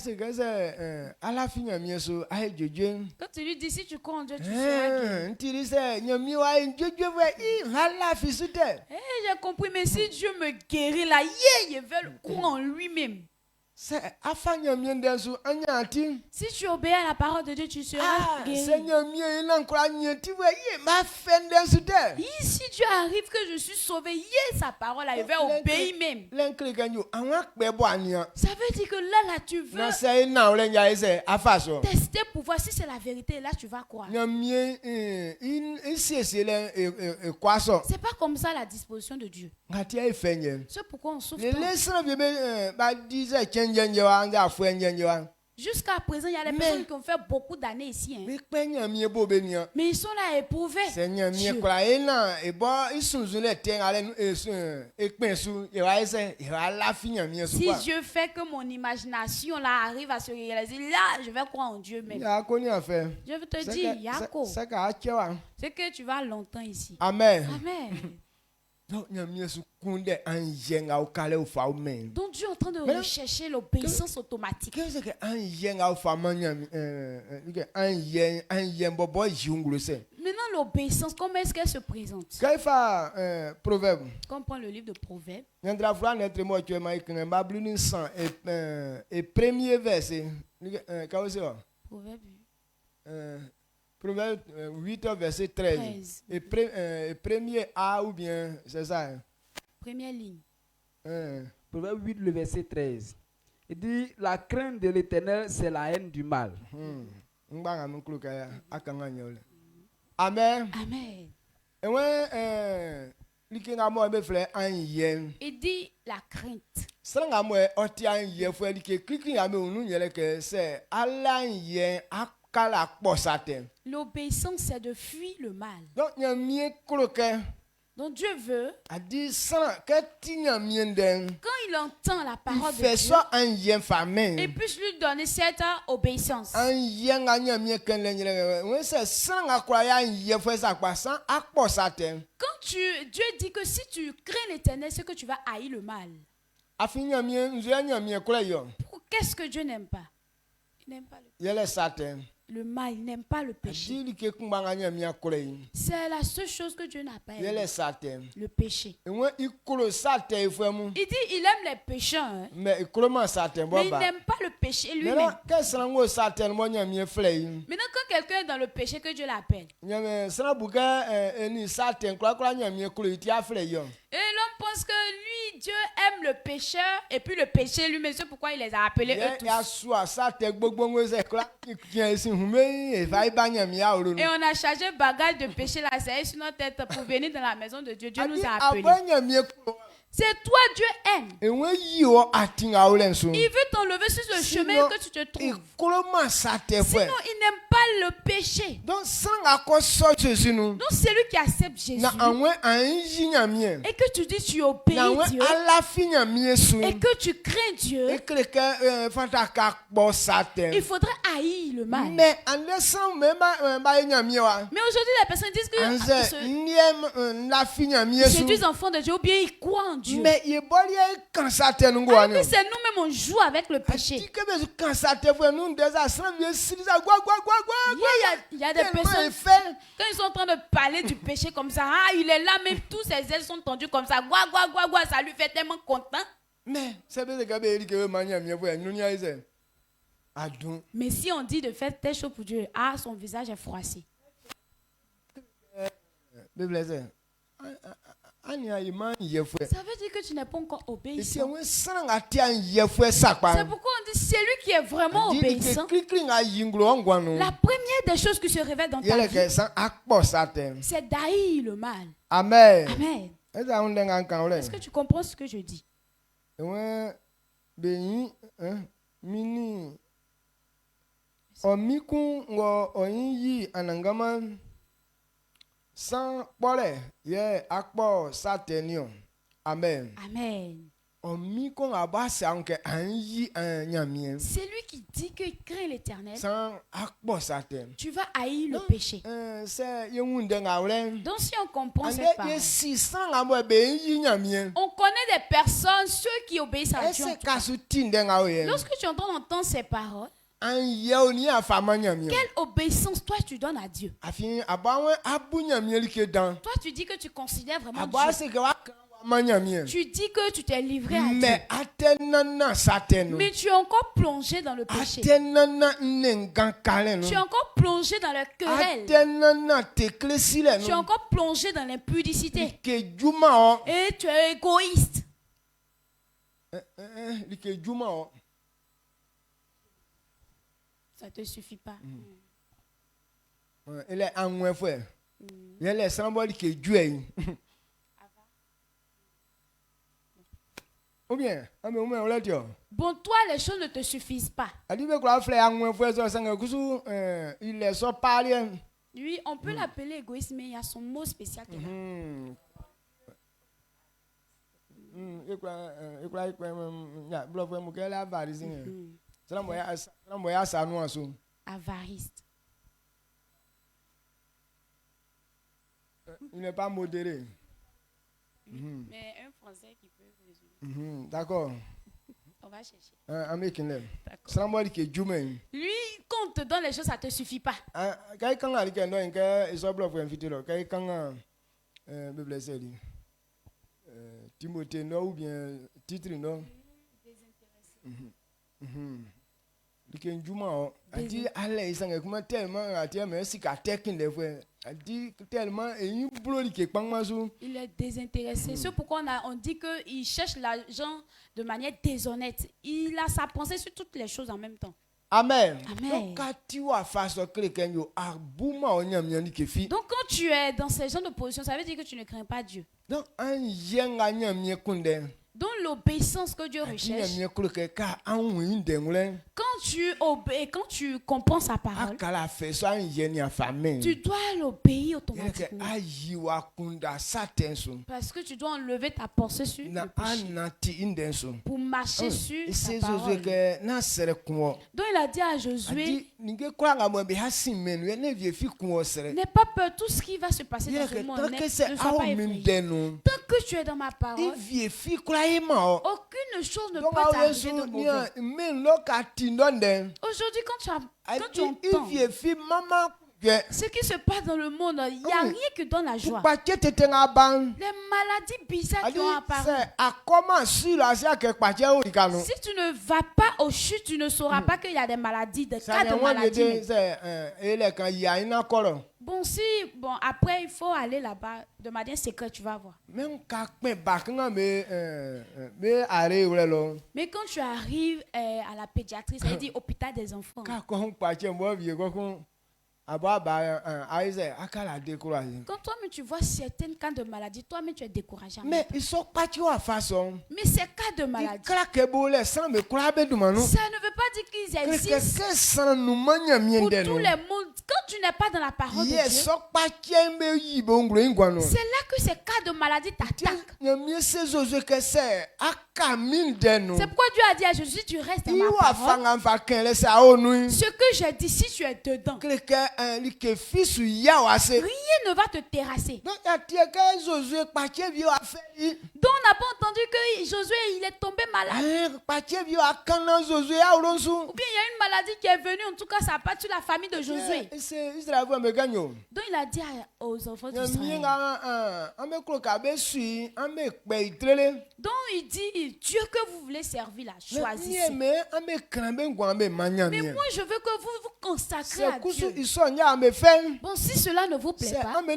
tu lui dis si tu crois en Dieu, tu seras guéri. J'ai compris, mais si Dieu me guérit là, il veut le croire en lui-même. Si tu obéis à la parole de Dieu, tu seras guéri. Si Dieu arrive que je suis sauvé, sa parole, il va obéir même. Ça veut dire que là tu veux tester pour voir si c'est la vérité. Là, tu vas croire. C'est pas comme ça la disposition de Dieu. C'est pourquoi on souffre. Jusqu'à présent, il y a des personnes qui ont fait beaucoup d'années ici. Mais ils sont là éprouvés. Si Dieu fait que mon imagination là arrive à se réaliser, là, je vais croire en Dieu même. Je veux te dire, Yako, c'est que tu vas longtemps ici. Amen. Amen. Donc Dieu est en train de rechercher l'obéissance automatique. Maintenant l'obéissance, comment est-ce qu'elle se présente? Quand on prend le livre de Proverbes. Premier verset. Proverbe 8 verset 13. Et premier A ou bien c'est ça? Première ligne. Proverbe 8 le verset 13. Il dit la crainte de l'Éternel c'est la haine du mal. Amen. Amen. Il dit la crainte. L'obéissance c'est de fuir le mal. Donc Donc Dieu veut, quand il entend la parole de Dieu, il puisse lui donner cette obéissance. Quand Dieu dit que si tu crains l'Éternel, c'est que tu vas haïr le mal. Qu'est-ce que Dieu n'aime pas? Il n'aime pas le mal, il n'aime pas le péché. C'est la seule chose que Dieu n'a pas aimé. Le péché. Il dit il aime les pécheurs, hein? Mais il n'aime pas le péché lui-même. Maintenant, quand quelqu'un est dans le péché, que Dieu l'appelle. Et l'homme pense que lui, Dieu aime le pécheur et puis le péché lui-même. C'est pourquoi il les a appelés eux tous. Et on a chargé bagage de péché là, c'est sur notre tête pour venir dans la maison de Dieu. Dieu nous a appelés. C'est toi, Dieu aime. Il veut t'enlever sur ce chemin que tu te trouves. Sinon, il n'aime pas le péché. Donc, c'est lui qui accepte Jésus. Et que tu dis tu obéis Dieu. Et que tu crains Dieu. Il faudrait haïr le mal. Mais aujourd'hui, les personnes disent que c'est des enfants de Dieu ou bien ils croient en Dieu. Mais c'est nous-mêmes on joue avec le péché. Il y a des personnes quand ils sont en train de parler du péché comme ça, il est là même tous ses ailes sont tendues comme ça, ça lui fait tellement content. Mais si on dit de faire telle chose pour Dieu, son visage est froissé. Ça veut dire que tu n'es pas encore obéissant. C'est pourquoi on dit c'est lui qui est vraiment obéissant. La première des choses qui se révèle dans ta vie, c'est d'haïr le mal. Amen. Amen. Est-ce que tu comprends ce que je dis? Amen. Amen. C'est lui qui dit qu'il craint l'Éternel. Tu vas haïr le péché. Donc si on comprend cette parole, on connaît des personnes, ceux qui obéissent à Dieu. Lorsque tu entends ces paroles, quelle obéissance toi tu donnes à Dieu? Toi tu dis que tu considères vraiment Dieu. Tu dis que tu t'es livré à Dieu. Mais tu es encore plongé dans le péché. Tu es encore plongé dans la querelle. Tu es encore plongé dans l'impudicité. Et tu es égoïste. Ça ne te suffit pas. Bon, toi, les choses ne te suffisent pas. Oui, on peut l'appeler égoïste, mais il y a son mot spécial qui est là. Avariste. Il n'est pas modéré. Mais un Français qui peut résumer. D'accord. On va chercher. Lui, quand on te donne les choses, ça ne te suffit pas. Timothée, non, ou bien titre, non? Il est désintéressé. C'est pourquoi on dit qu'il cherche l'argent de manière déshonnête. Il a sa pensée sur toutes les choses en même temps. Amen. Amen. Donc quand tu es dans ce genre de position, ça veut dire que tu ne crains pas Dieu. Donc Dans l'obéissance que Dieu recherche, quand tu comprends sa parole, tu dois l'obéir automatiquement. Parce que tu dois enlever ta pensée sur le péché pour marcher sur sa parole. Donc il a dit à Josué, n'aie pas peur, tout ce qui va se passer dans ce monde, ne sois pas effrayé. Tant que tu es dans ma parole, aucune chose ne peut t'arriver de mauvais. Aujourd'hui, quand tu entends ce qui se passe dans le monde, il n'y a rien que dans la joie. Les maladies bizarres qui ont apparu. Si tu ne vas pas au chute, tu ne sauras pas qu'il y a des maladies, des cas de maladies. Bon, après, il faut aller là-bas de manière secrète, tu vas voir. Mais quand tu arrives à la pédiatrie, ça veut dire hôpital des enfants. Quand toi-même tu vois certains cas de maladie, toi-même tu es découragé. Mais ces cas de maladie, ça ne veut pas dire qu'ils existent pour tout le monde. Quand tu n'es pas dans la parole de Dieu, c'est là que ces cas de maladie t'attaquent. C'est pourquoi Dieu a dit à Jésus, tu restes dans ma parole. Ce que j'ai dit, si tu es dedans, rien ne va te terrasser. Donc on n'a pas entendu que Josué il est tombé malade. Ou bien il y a une maladie qui est venue, en tout cas ça n'a pas tué la famille de Josué. Donc il a dit aux enfants d'Israël. Donc il dit, Dieu que vous voulez servir là, choisissez. Mais moi je veux que vous vous consacrez à Dieu. Bon, si cela ne vous plaît pas, les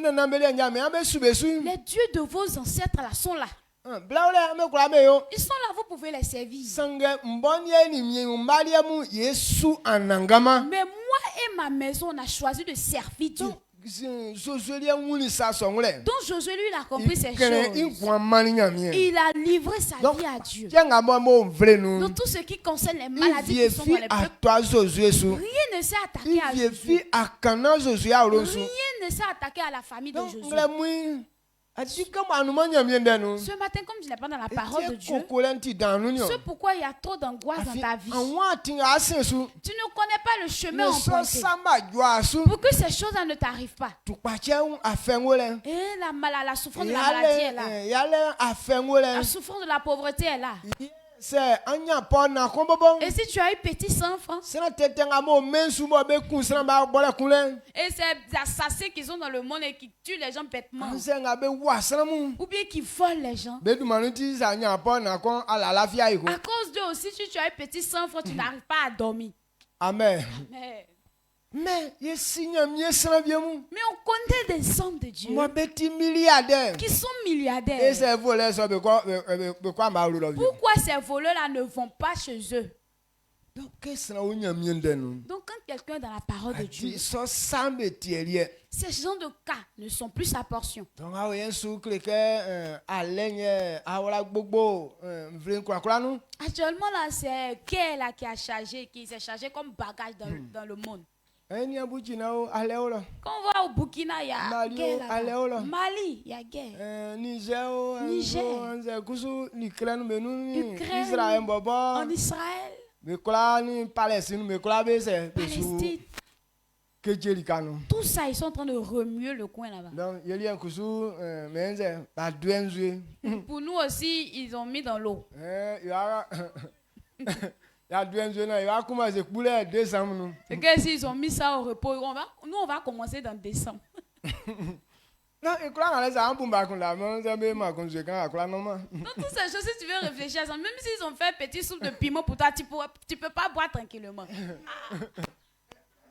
dieux de vos ancêtres là sont là. Ils sont là, vous pouvez les servir. Mais moi et ma maison, on a choisi de servir Dieu. Donc Josué lui il a compris ces choses. Il a livré sa vie à Dieu. Dans tout ce qui concerne les maladies qui sont dans les peuples, rien ne s'est attaqué à Josué. Rien ne s'est attaqué à la famille de Josué. Ce matin, comme tu n'es pas dans la parole de Dieu, c'est pourquoi il y a trop d'angoisse dans ta vie. Tu ne connais pas le chemin emprunté pour que ces choses-là ne t'arrivent pas. Et la souffrance de la maladie est là. La souffrance de la pauvreté est là. Et si tu as eu petit sang, francs, et ces assassins qui sont dans le monde et qui tuent les gens bêtement, ou bien qui volent les gens, à cause d'eux aussi, si tu as eu petit sang, francs, tu n'arrives pas à dormir. Amen. Amen. Mais on connaît des hommes de Dieu qui sont milliardaires. Pourquoi ces voleurs-là ne vont pas chez eux? Donc quand quelqu'un est dans la parole de Dieu, ces gens de cas ne sont plus sa portion. Actuellement là, c'est Gay là qui s'est chargé comme bagage dans le monde. Quand on va au Burkina, il y a Mali, il y a guerre. Niger, Ukraine, en Israël, Palestine. Tout ça, ils sont en train de remuer le coin là-bas. Pour nous aussi, ils ont mis dans l'eau. C'est que s'ils ont mis ça au repos, nous on va commencer dans décembre. Donc toutes ces choses, si tu veux réfléchir à ça, même s'ils ont fait un petit soupe de piment pour toi, tu peux pas boire tranquillement.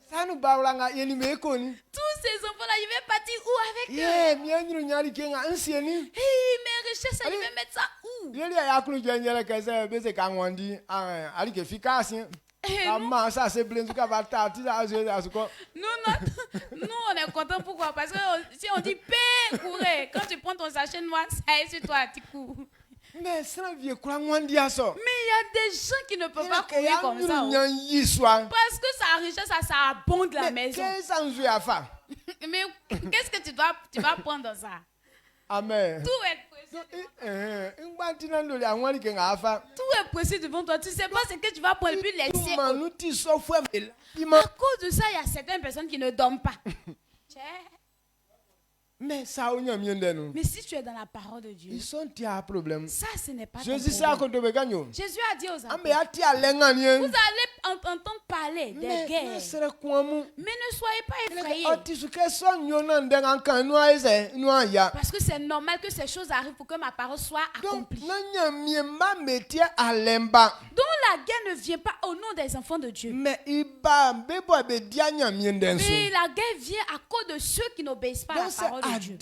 Tous ces enfants-là, ils veulent partir où avec eux? Mes richesses, ils veulent mettre ça où? Nous, on est contents. Pourquoi? Parce que si on dit paix, courez. Quand tu prends ton sachet noir, ça est sur toi, tu cours. Mais il y a des gens qui ne peuvent pas courir comme ça. Parce que sa richesse, ça abonde la maison. Mais qu'est-ce que tu vas prendre dans ça? Amen. Tout est précis devant toi. Tu ne sais pas ce que tu vas prendre et puis laisser. À cause de ça, il y a certaines personnes qui ne dorment pas. Mais si tu es dans la parole de Dieu, ça ce n'est pas ton problème. Jésus a dit aux apôtres, vous allez entendre parler des guerres, mais ne soyez pas effrayés. Parce que c'est normal que ces choses arrivent pour que ma parole soit accomplie. Donc la guerre ne vient pas au nom des enfants de Dieu. Mais la guerre vient à cause de ceux qui n'obéissent pas à la parole de Dieu. Donc si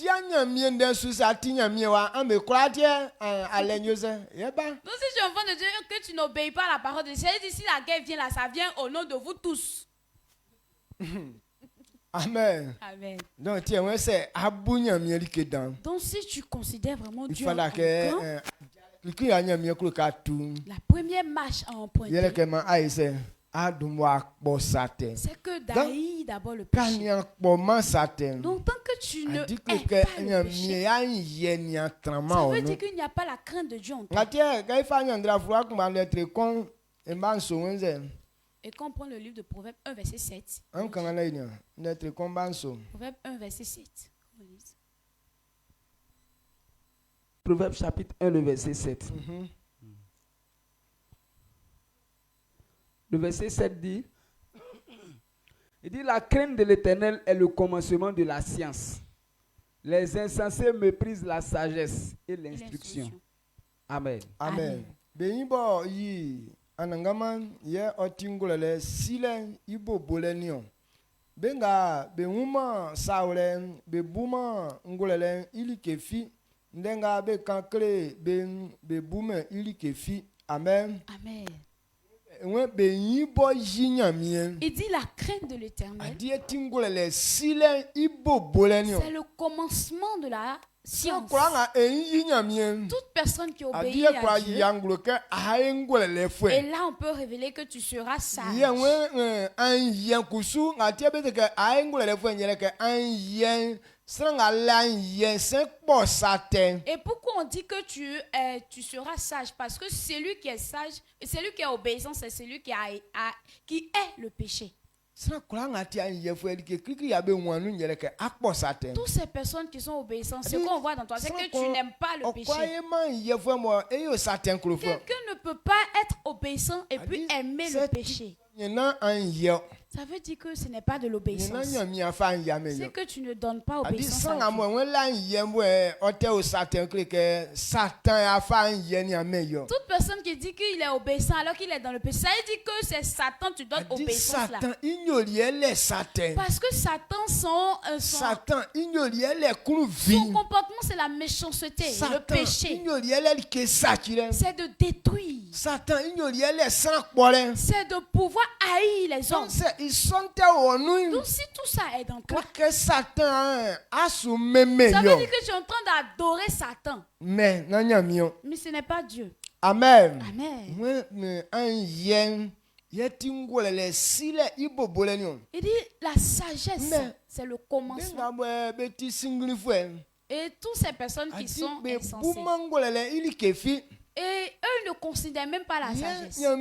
tu es enfant de Dieu que tu n'obéis pas à la parole de Dieu, si la guerre vient là, ça vient au nom de vous tous. Amen. Amen. Donc si tu considères vraiment Dieu en grand, la première marche à emprunter, c'est que d'haïr d'abord le péché. Donc tant que tu ne hais pas le péché, ça veut dire qu'il n'y a pas la crainte de Dieu en toi. Et quand on prend le livre de Proverbes 1 verset 7. Proverbes 1 verset 7. Proverbes chapitre 1 le verset 7. Le verset 7 dit, il dit, la crainte de l'Éternel est le commencement de la science. Les insensés méprisent la sagesse et l'instruction. Amen. Amen. Benibo yi anangaman ye otingolele sile ibo bolenio. Benga beuma saule bebuma ngolele ili kefi ndenga be kankre be bume ili kefi. Amen. Amen. Il dit la crainte de l'Éternel, c'est le commencement de la science. Toute personne qui obéit à Dieu, et là on peut révéler que tu seras sage. Et pourquoi on dit que tu seras sage? Parce que celui qui est sage, celui qui est obéissant, c'est celui qui est le péché. Toutes ces personnes qui sont obéissantes, ce qu'on voit dans toi, c'est que tu n'aimes pas le péché. Quelqu'un ne peut pas être obéissant et puis aimer le péché. Ça veut dire que ce n'est pas de l'obéissance. C'est que tu ne donnes pas obéissance à Dieu. Toute personne qui dit qu'il est obéissant alors qu'il est dans le péché, ça veut dire que c'est Satan, tu donnes obéissance là. Parce que Satan, son comportement, c'est la méchanceté, le péché. C'est de détruire. C'est de pouvoir haïr les hommes. Donc si tout ça est dans toi, ça veut dire que tu es en train d'adorer Satan. Mais ce n'est pas Dieu. Amen. Amen. Il dit la sagesse, c'est le commencement. Et toutes ces personnes qui sont insensées, et eux ne considèrent même pas la sagesse. Alors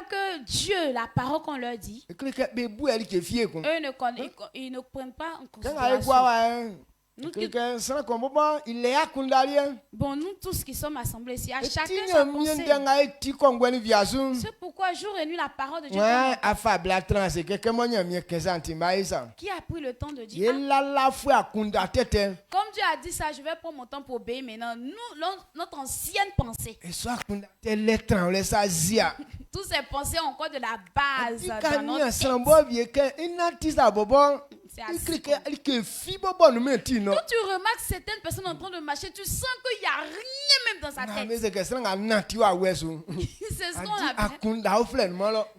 que Dieu, la parole qu'on leur dit, eux ils ne prennent pas en considération. Nous tous qui sommes assemblés ici, à chacun sa pensée. C'est pourquoi jour et nuit la parole de Dieu qui a pris le temps de dire comme Dieu a dit ça, je vais prendre mon temps pour obéir maintenant. Nous, notre ancienne pensée, toutes ces pensées ont encore de la base dans notre tête. Quand tu remarques certaines personnes en train de marcher, tu sens qu'il n'y a rien même dans sa tête. C'est ce qu'on appelle.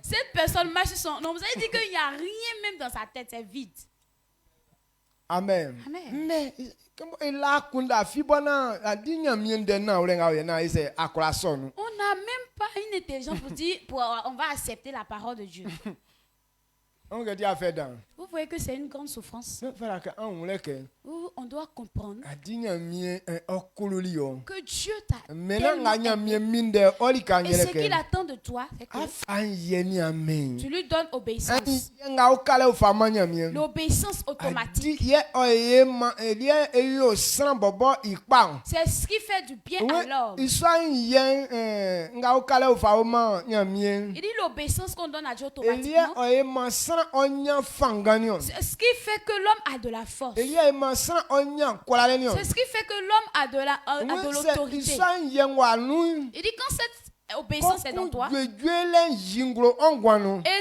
Cette personne marche son nom. Vous avez dit qu'il n'y a rien même dans sa tête, c'est vide. Amen. Amen. Mais il a kunda fibona adinya miende na olenga oyena ise akola sonu. On n'a même pas une intelligence pour dire on va accepter la parole de Dieu. Vous voyez que c'est une grande souffrance. Où on doit comprendre que Dieu t'a tellement aimé. Et ce qu'il attend de toi, c'est que tu lui donnes obéissance. L'obéissance automatique. C'est ce qui fait du bien à l'homme. Il dit l'obéissance qu'on donne à Dieu automatiquement. C'est ce qui fait que l'homme a de la force. C'est ce qui fait que l'homme a de l'autorité. Il dit quand cette obéissance est dans toi, et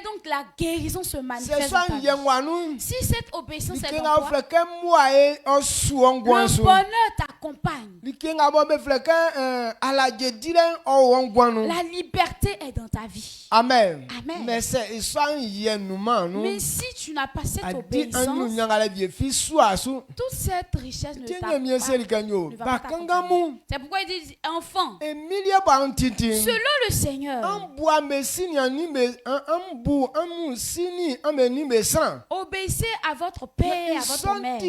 donc la guérison se manifeste dans ta vie. Si cette obéissance est dans toi, le bonheur t'accompagne. La liberté est dans ta vie. Amen. Amen. Mais si tu n'as pas cette obéissance, toute cette richesse ne va pas t'accompagner. C'est pourquoi il dit enfant, selon le Seigneur, obéissez à votre père et à votre mère.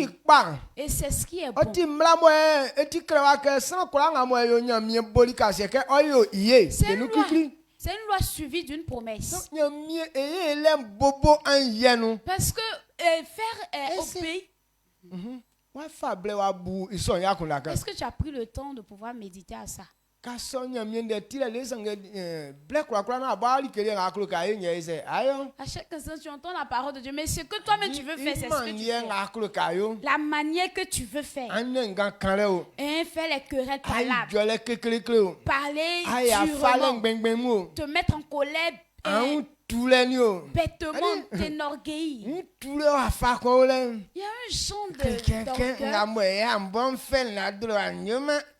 Et c'est ce qui est bon. C'est une loi suivie d'une promesse. Parce que faire obéir. Est-ce que tu as pris le temps de pouvoir méditer à ça? À chaque instant, tu entends la parole de Dieu, mais ce que toi-même tu veux faire, c'est ce que tu fais. La manière que tu veux faire. Et faire les querelles parlables. Parler durement. Te mettre en colère. Bêtement t'énorgueillir. Il y a un genre d'orgueil.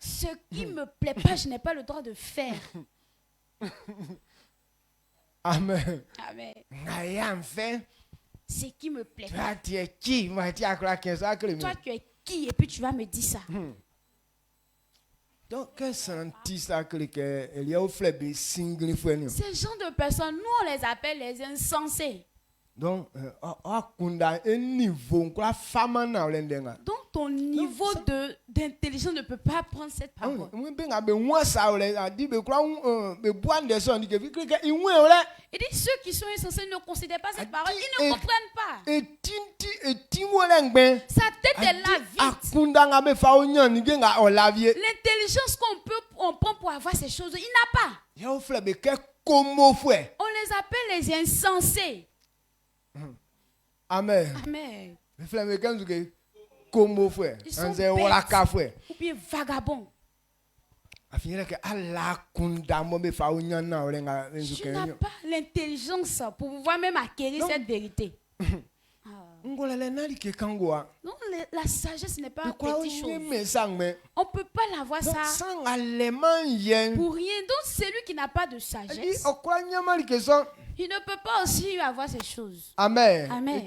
Ce qui me plaît pas, je n'ai pas le droit de faire. Amen. Amen. Ce qui me plaît pas. Toi, tu es qui? Toi, tu es qui? Et puis tu vas me dire ça. Donc, ce genre de personnes, nous on les appelle les insensés. Donc, ton niveau d'intelligence ne peut pas prendre cette parole. Il dit ceux qui sont insensés ne considèrent pas cette parole, ils ne comprennent pas. Sa tête est là vite. L'intelligence qu'on prend pour avoir ces choses, il n'a pas. On les appelle les insensés. Amen. Amen. Ils sont bêtes ou bien vagabonds. Tu n'as pas l'intelligence pour pouvoir même acquérir cette vérité. Donc la sagesse n'est pas une petite chose. On ne peut pas l'avoir ça pour rien. Donc celui qui n'a pas de sagesse, il ne peut pas aussi avoir ces choses. Amen. Amen.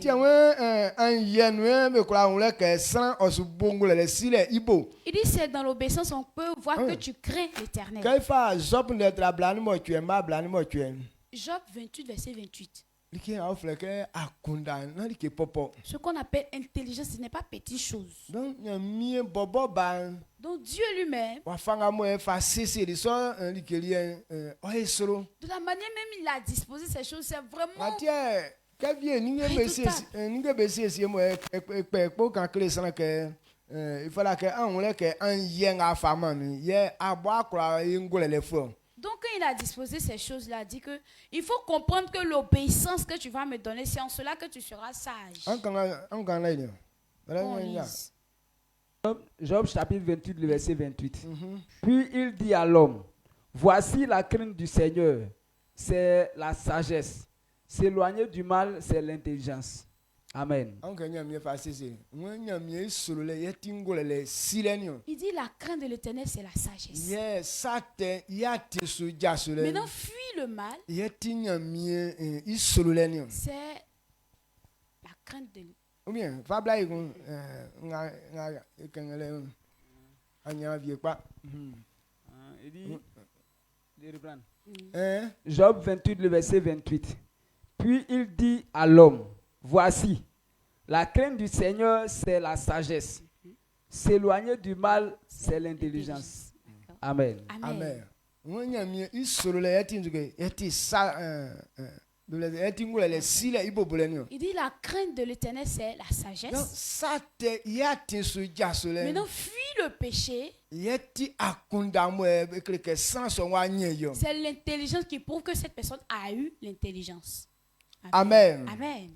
Il dit c'est dans l'obéissance on peut voir que tu crains l'Éternel. Job 28, verset 28. Ce qu'on appelle intelligence, ce n'est pas petite chose. Donc Dieu lui-même, de la manière même il a disposé ces choses, c'est vraiment... Donc quand il a disposé ces choses-là, il dit que il faut comprendre que l'obéissance que tu vas me donner, c'est en cela que tu seras sage. Job chapitre 28, le verset 28. Puis il dit à l'homme, voici la crainte du Seigneur, c'est la sagesse. S'éloigner du mal, c'est l'intelligence. Amen. Il dit la crainte de l'Éternel, c'est la sagesse. Maintenant, fuis le mal. C'est la crainte de Ou bien, Fabla Igon, il dit, Job 28, le verset 28. Puis il dit à l'homme, voici, la crainte du Seigneur, c'est la sagesse. S'éloigner du mal, c'est l'intelligence. Amen. Amen. Il dit la crainte de l'Éternel, c'est la sagesse. Maintenant, fuis le péché. C'est l'intelligence qui prouve que cette personne a eu l'intelligence. Amen. Amen.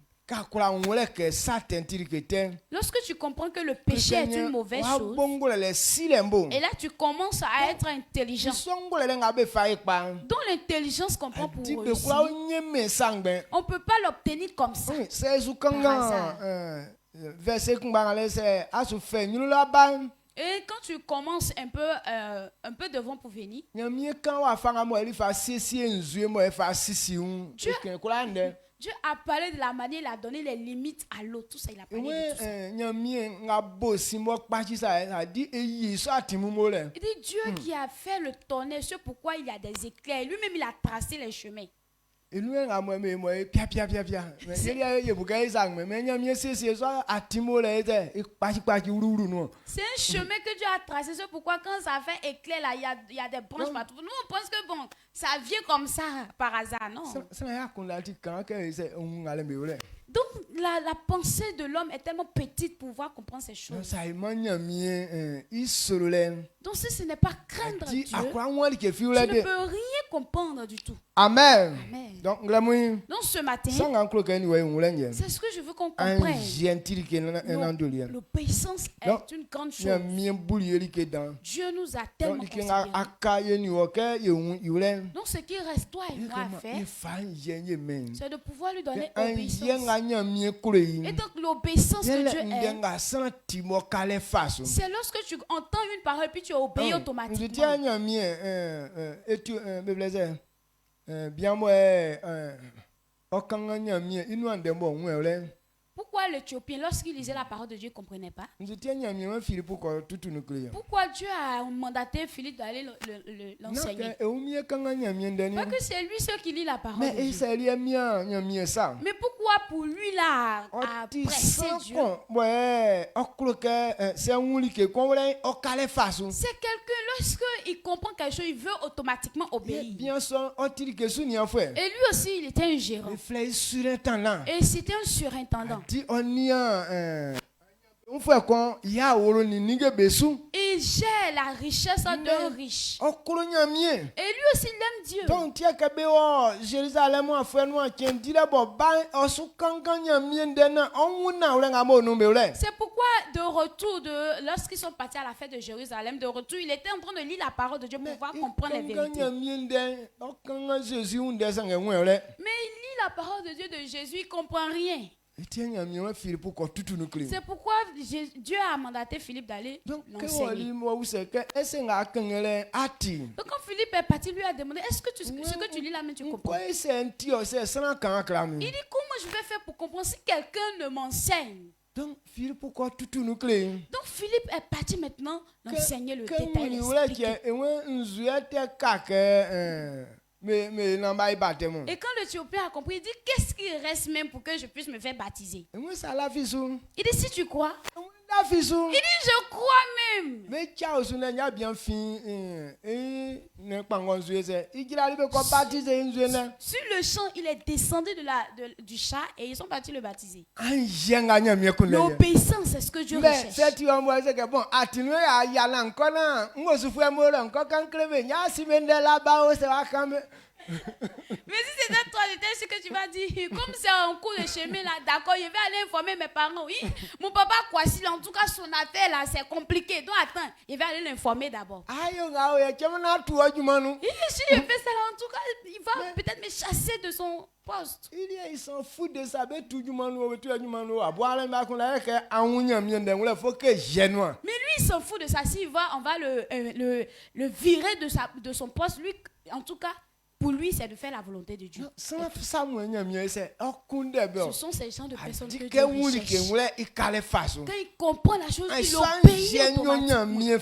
Lorsque tu comprends que le péché est une mauvaise chose, et là tu commences à être intelligent, dont l'intelligence comprend pour réussir, on ne peut pas l'obtenir comme ça. Et quand tu commences un peu devant pour venir, Dieu a parlé de la manière, il a donné les limites à l'autre. Tout ça, il a parlé de tout ça. Il dit Dieu qui a fait le tonnerre, c'est pourquoi il y a des éclairs. Lui-même, il a tracé les chemins. C'est un chemin que Dieu a tracé. C'est pourquoi quand ça fait éclair, là, il y a des branches partout. Nous, on pense que bon, ça vient comme ça par hasard, non? Donc, la pensée de l'homme est tellement petite pour pouvoir comprendre ces choses. Donc, si ce n'est pas craindre Dieu, tu ne peux rien comprendre du tout. Amen. Amen. Donc ce matin, c'est ce que je veux qu'on comprenne. L'obéissance est une grande chose. Dieu nous a tellement considérés. Donc ce qui reste toi et moi à faire, c'est de pouvoir lui donner obéissance. Et donc l'obéissance que Dieu est, c'est lorsque tu entends une parole puis tu obéis automatiquement. Pourquoi l'Éthiopien, lorsqu'il lisait la parole de Dieu, ne comprenait pas? Pourquoi Dieu a mandaté Philippe d'aller l'enseigner? Pas que c'est lui seul qui lit la parole de Dieu. Mais pourquoi pour lui là, à presser Dieu? C'est quelqu'un, lorsqu'il comprend quelque chose, il veut automatiquement obéir. Et lui aussi, il était un gérant. Et c'était un surintendant. Il gère la richesse d'un riche. Et lui aussi, il aime Dieu. C'est pourquoi, de retour, lorsqu'ils sont partis à la fête de Jérusalem, de retour, il était en train de lire la parole de Dieu pour pouvoir comprendre les vérités. Mais il lit la parole de Dieu de Jésus, il ne comprend rien. C'est pourquoi Dieu a mandaté Philippe d'aller l'enseigner. Donc quand Philippe est parti, lui a demandé, est-ce que ce que tu lis là, mais tu comprends? Il dit, comment je vais faire pour comprendre si quelqu'un ne m'enseigne? Donc Philippe est parti maintenant l'enseigner le détail. Et quand l'Éthiopien a compris, il dit, qu'est-ce qui reste même pour que je puisse me faire baptiser? Il dit, si tu crois. Il dit, je crois même. Sur le champ, il est descendu du chat et ils sont partis le baptiser. L'obéissance, c'est ce que Dieu recherche. Mais si c'était toi, j'étais sûr que tu vas dire, comme c'est un cours de chemin là, d'accord, je vais aller informer mes parents. Oui, mon papa Kwasi, en tout cas son affaire là, c'est compliqué. Donc attends, je vais aller l'informer d'abord. Si je fais ça là, en tout cas, il va peut-être me chasser de son poste. Il s'en fout de ça. Mais lui, il s'en fout de ça. S'il va, on va le virer de son poste. Lui, en tout cas, pour lui, c'est de faire la volonté de Dieu. Ce sont ces gens de personnes que Dieu recherche. Quand ils comprennent la chose, ils obéissent automatiquement.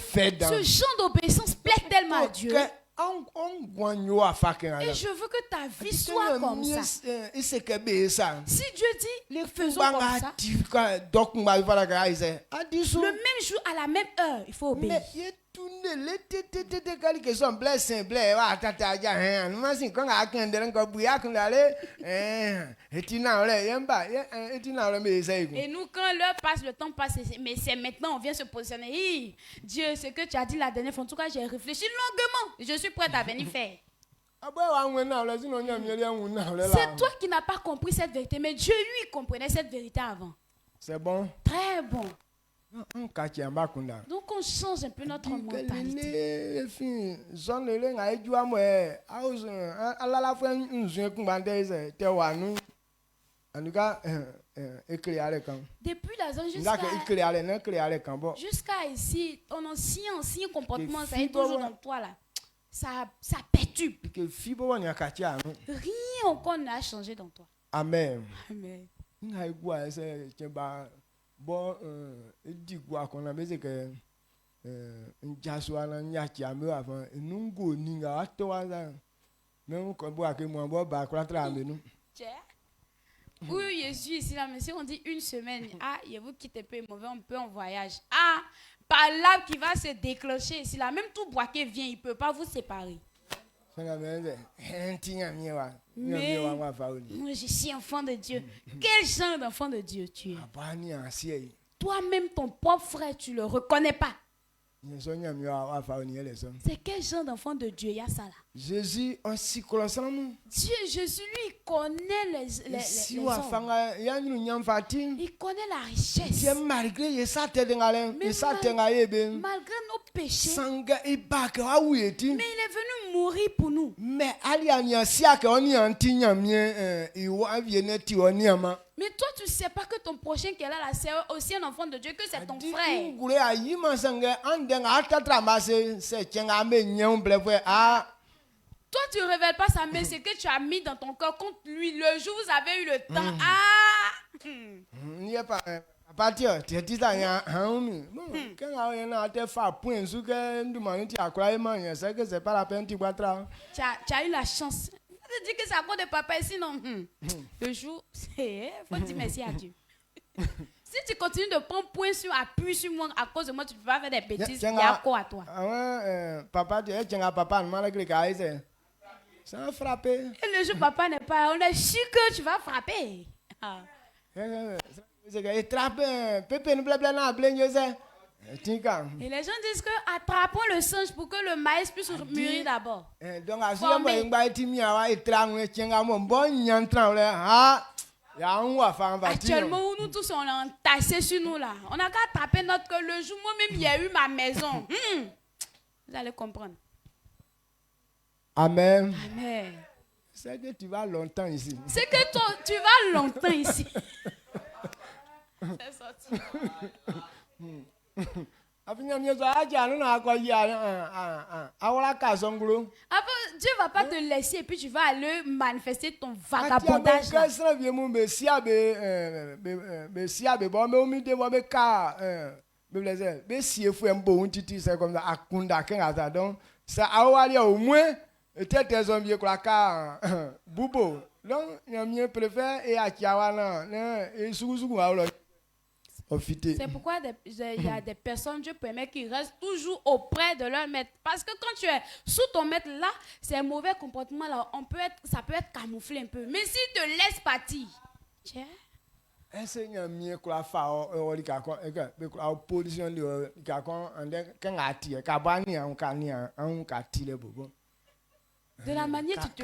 Ce genre d'obéissance plaît tellement à Dieu. Et je veux que ta vie soit comme ça. Si Dieu dit, faisons comme ça, le même jour, à la même heure, il faut obéir. Et nous, quand l'heure passe, le temps passe, mais c'est maintenant, on vient se positionner. Dieu, ce que tu as dit la dernière fois, en tout cas, j'ai réfléchi longuement. Je suis prête à venir faire. C'est toi qui n'as pas compris cette vérité, mais Dieu, lui, comprenait cette vérité avant. C'est bon? Très bon. Donc on change un peu notre mentalité. Depuis la zone jusqu'à ici, ton ancien comportement, ça est toujours dans toi là. Ça perturbe. Rien encore n'a changé dans toi. Amen. Amen. Bon, dis-moi qu'on a besoin que Joshua n'yachame avant nungo ninga atoaza même quand bois que moi bois ba quoi travailler nous. Oui, je suis ici là, mais si on dit une semaine, il vous quitte un peu mauvais, on peut en voyage. Par là qui va se déclencher ici là, même tout bois qui vient, il peut pas vous séparer. Mais moi, je suis enfant de Dieu. Quel genre d'enfant de Dieu tu es? Toi-même, ton propre frère, tu ne le reconnais pas. C'est quel genre d'enfant de Dieu? Il y a ça là. Jésus, Jésus, lui, il connaît les hommes. Il connaît la richesse. Malgré nos péchés. Mais il est venu mourir pour nous. Mais toi, tu ne sais pas que ton prochain qui est là, c'est aussi un enfant de Dieu, que c'est ton frère. Toi, tu ne révèles pas ça, mais c'est que tu as mis dans ton cœur contre lui. Le jour où vous avez eu le temps. Tu as eu la chance. Tu dis que c'est à cause de papa ici, non? Le jour, il faut dire merci à Dieu. Si tu continues de prendre point sur appui sur moi, à cause de moi, tu ne peux pas faire des bêtises. Il y a quoi à toi? Papa, tu es papa, ça va frapper. Et le jour papa n'est pas, on est sûr que tu vas frapper. Et les gens disent que attrapons le singe pour que le maïs puisse mûrir d'abord. Actuellement, où nous tous on est entassés sur nous là. On n'a qu'à attraper notre cœur. Le jour moi-même, il y a eu ma maison. Vous allez comprendre. Amen. Amen. C'est que tu vas longtemps ici. C'est que toi, tu vas longtemps ici. C'est sorti. Après, Dieu ne va pas te laisser et puis tu vas aller manifester ton vagabondage. C'est pourquoi il y a des personnes, Dieu permet qu'ils restent toujours auprès de leur maître. Parce que quand tu es sous ton maître là, ces mauvais comportements là, ça peut être camouflé un peu. Mais s'il te laisse partir, tiens. De la manière tu te...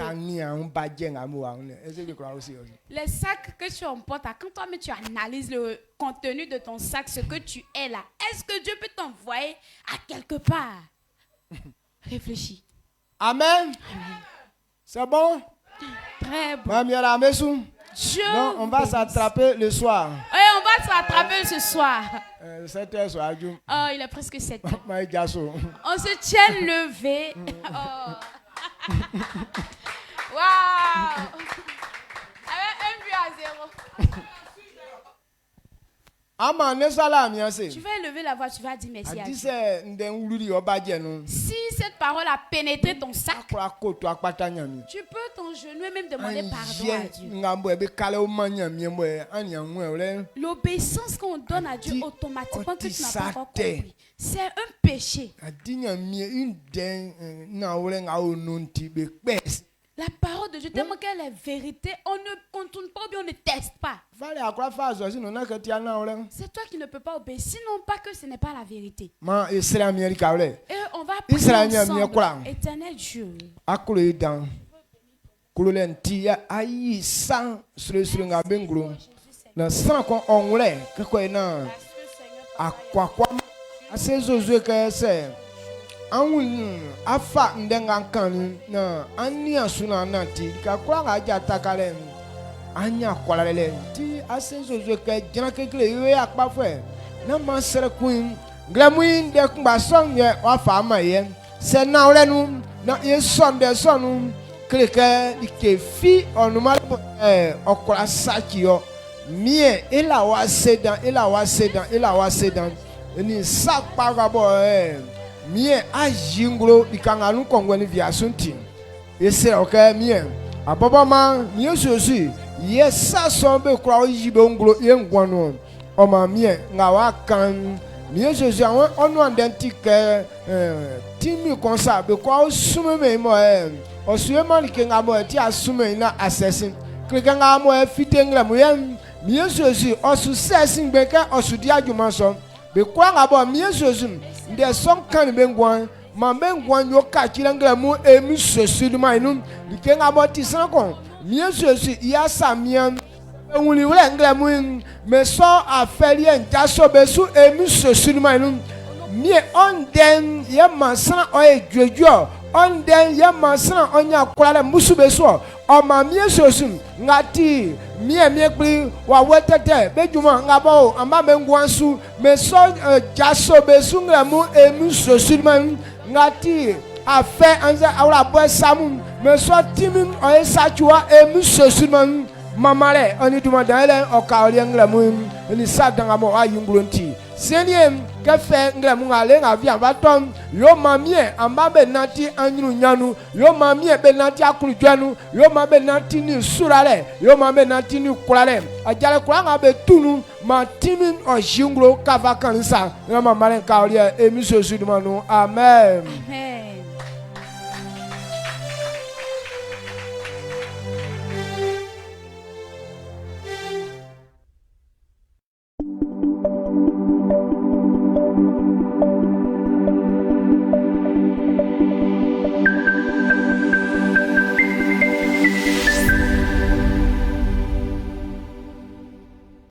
Les sacs que tu emportes, quand toi-même tu analyses le contenu de ton sac, ce que tu es là, est-ce que Dieu peut t'envoyer à quelque part? Réfléchis. Amen. C'est bon? Très bon. Dieu. Donc, on va s'attraper le soir. Oui, on va s'attraper ce soir. 7h soir. Oh, il est presque 7h. On se tient levé. Oh. Waouh. Avec 1 but à 0. Tu vas élever la voix, tu vas dire merci à Dieu. Si cette parole a pénétré ton sac, tu peux t'engenouiller et même demander pardon à Dieu. L'obéissance qu'on donne à Dieu automatiquement que tu n'as pas encore compris, c'est un péché. La parole de Dieu, tellement qu'elle est vérité, on ne contourne pas ou bien on ne teste pas. C'est toi qui ne peux pas obéir, sinon pas que ce n'est pas la vérité. Et on va prier ensemble. Éternel Dieu. afa ndenga kanu na ania suna nanti ka kwa aja takale anya kwalale ti asenzo zo ke jana kekele yo ya kpafwe na masere kuin glamuin de kumba song ye wa fa ma ye se na olenu na ye son de sonu kreke ike fi onuma okola saki yo mie ela wa sedan ni sakpa gabo mie ajingro ikanganu kongweni viasunti ese oke mie abobama mie sosi ye sasombe kwa oyibe ngro ye ngwanu oma mie ngawa kan mie sosi awon onu identique timi konsa be kwa osume me mo osume man ke ngamo ti asume na assassin klika ngamo fitengla mo ye mie sosi osu sesin be ka osu di adwuma so be kwa ngabo mie sosi de son kan bengwan ma bengwan yo ka kirangla mu emi sosu ma inu dikenga boti sanko mie sosu ya samian wuli wala ngla mu me so afeli enta so besu emi sosu ma inu mie onden ye masan o ejwejo onden ye masan onya kwala musu besu o ma mie sosu ngati mie kli wa wetete bejuma ngabo amba bengwan su me so jaso besu ngamu emu sosulman ngati afe anza awra bo samu me so timin o esachua emu sosulman mamare oni duma dale o ka ori ngamu ni sadanga mo ayunglonti seniem kefe ngamu ngale ngavia batom yo mamie amba be nati anyuru nyanu yo mamie be nati akurujanu yo mabe nati ni surale yo mabe nati ni kurale ajale kuranga be tunu ma timin o jinglo kava kansa na mamare ka ori emiso sudumanu amen amen.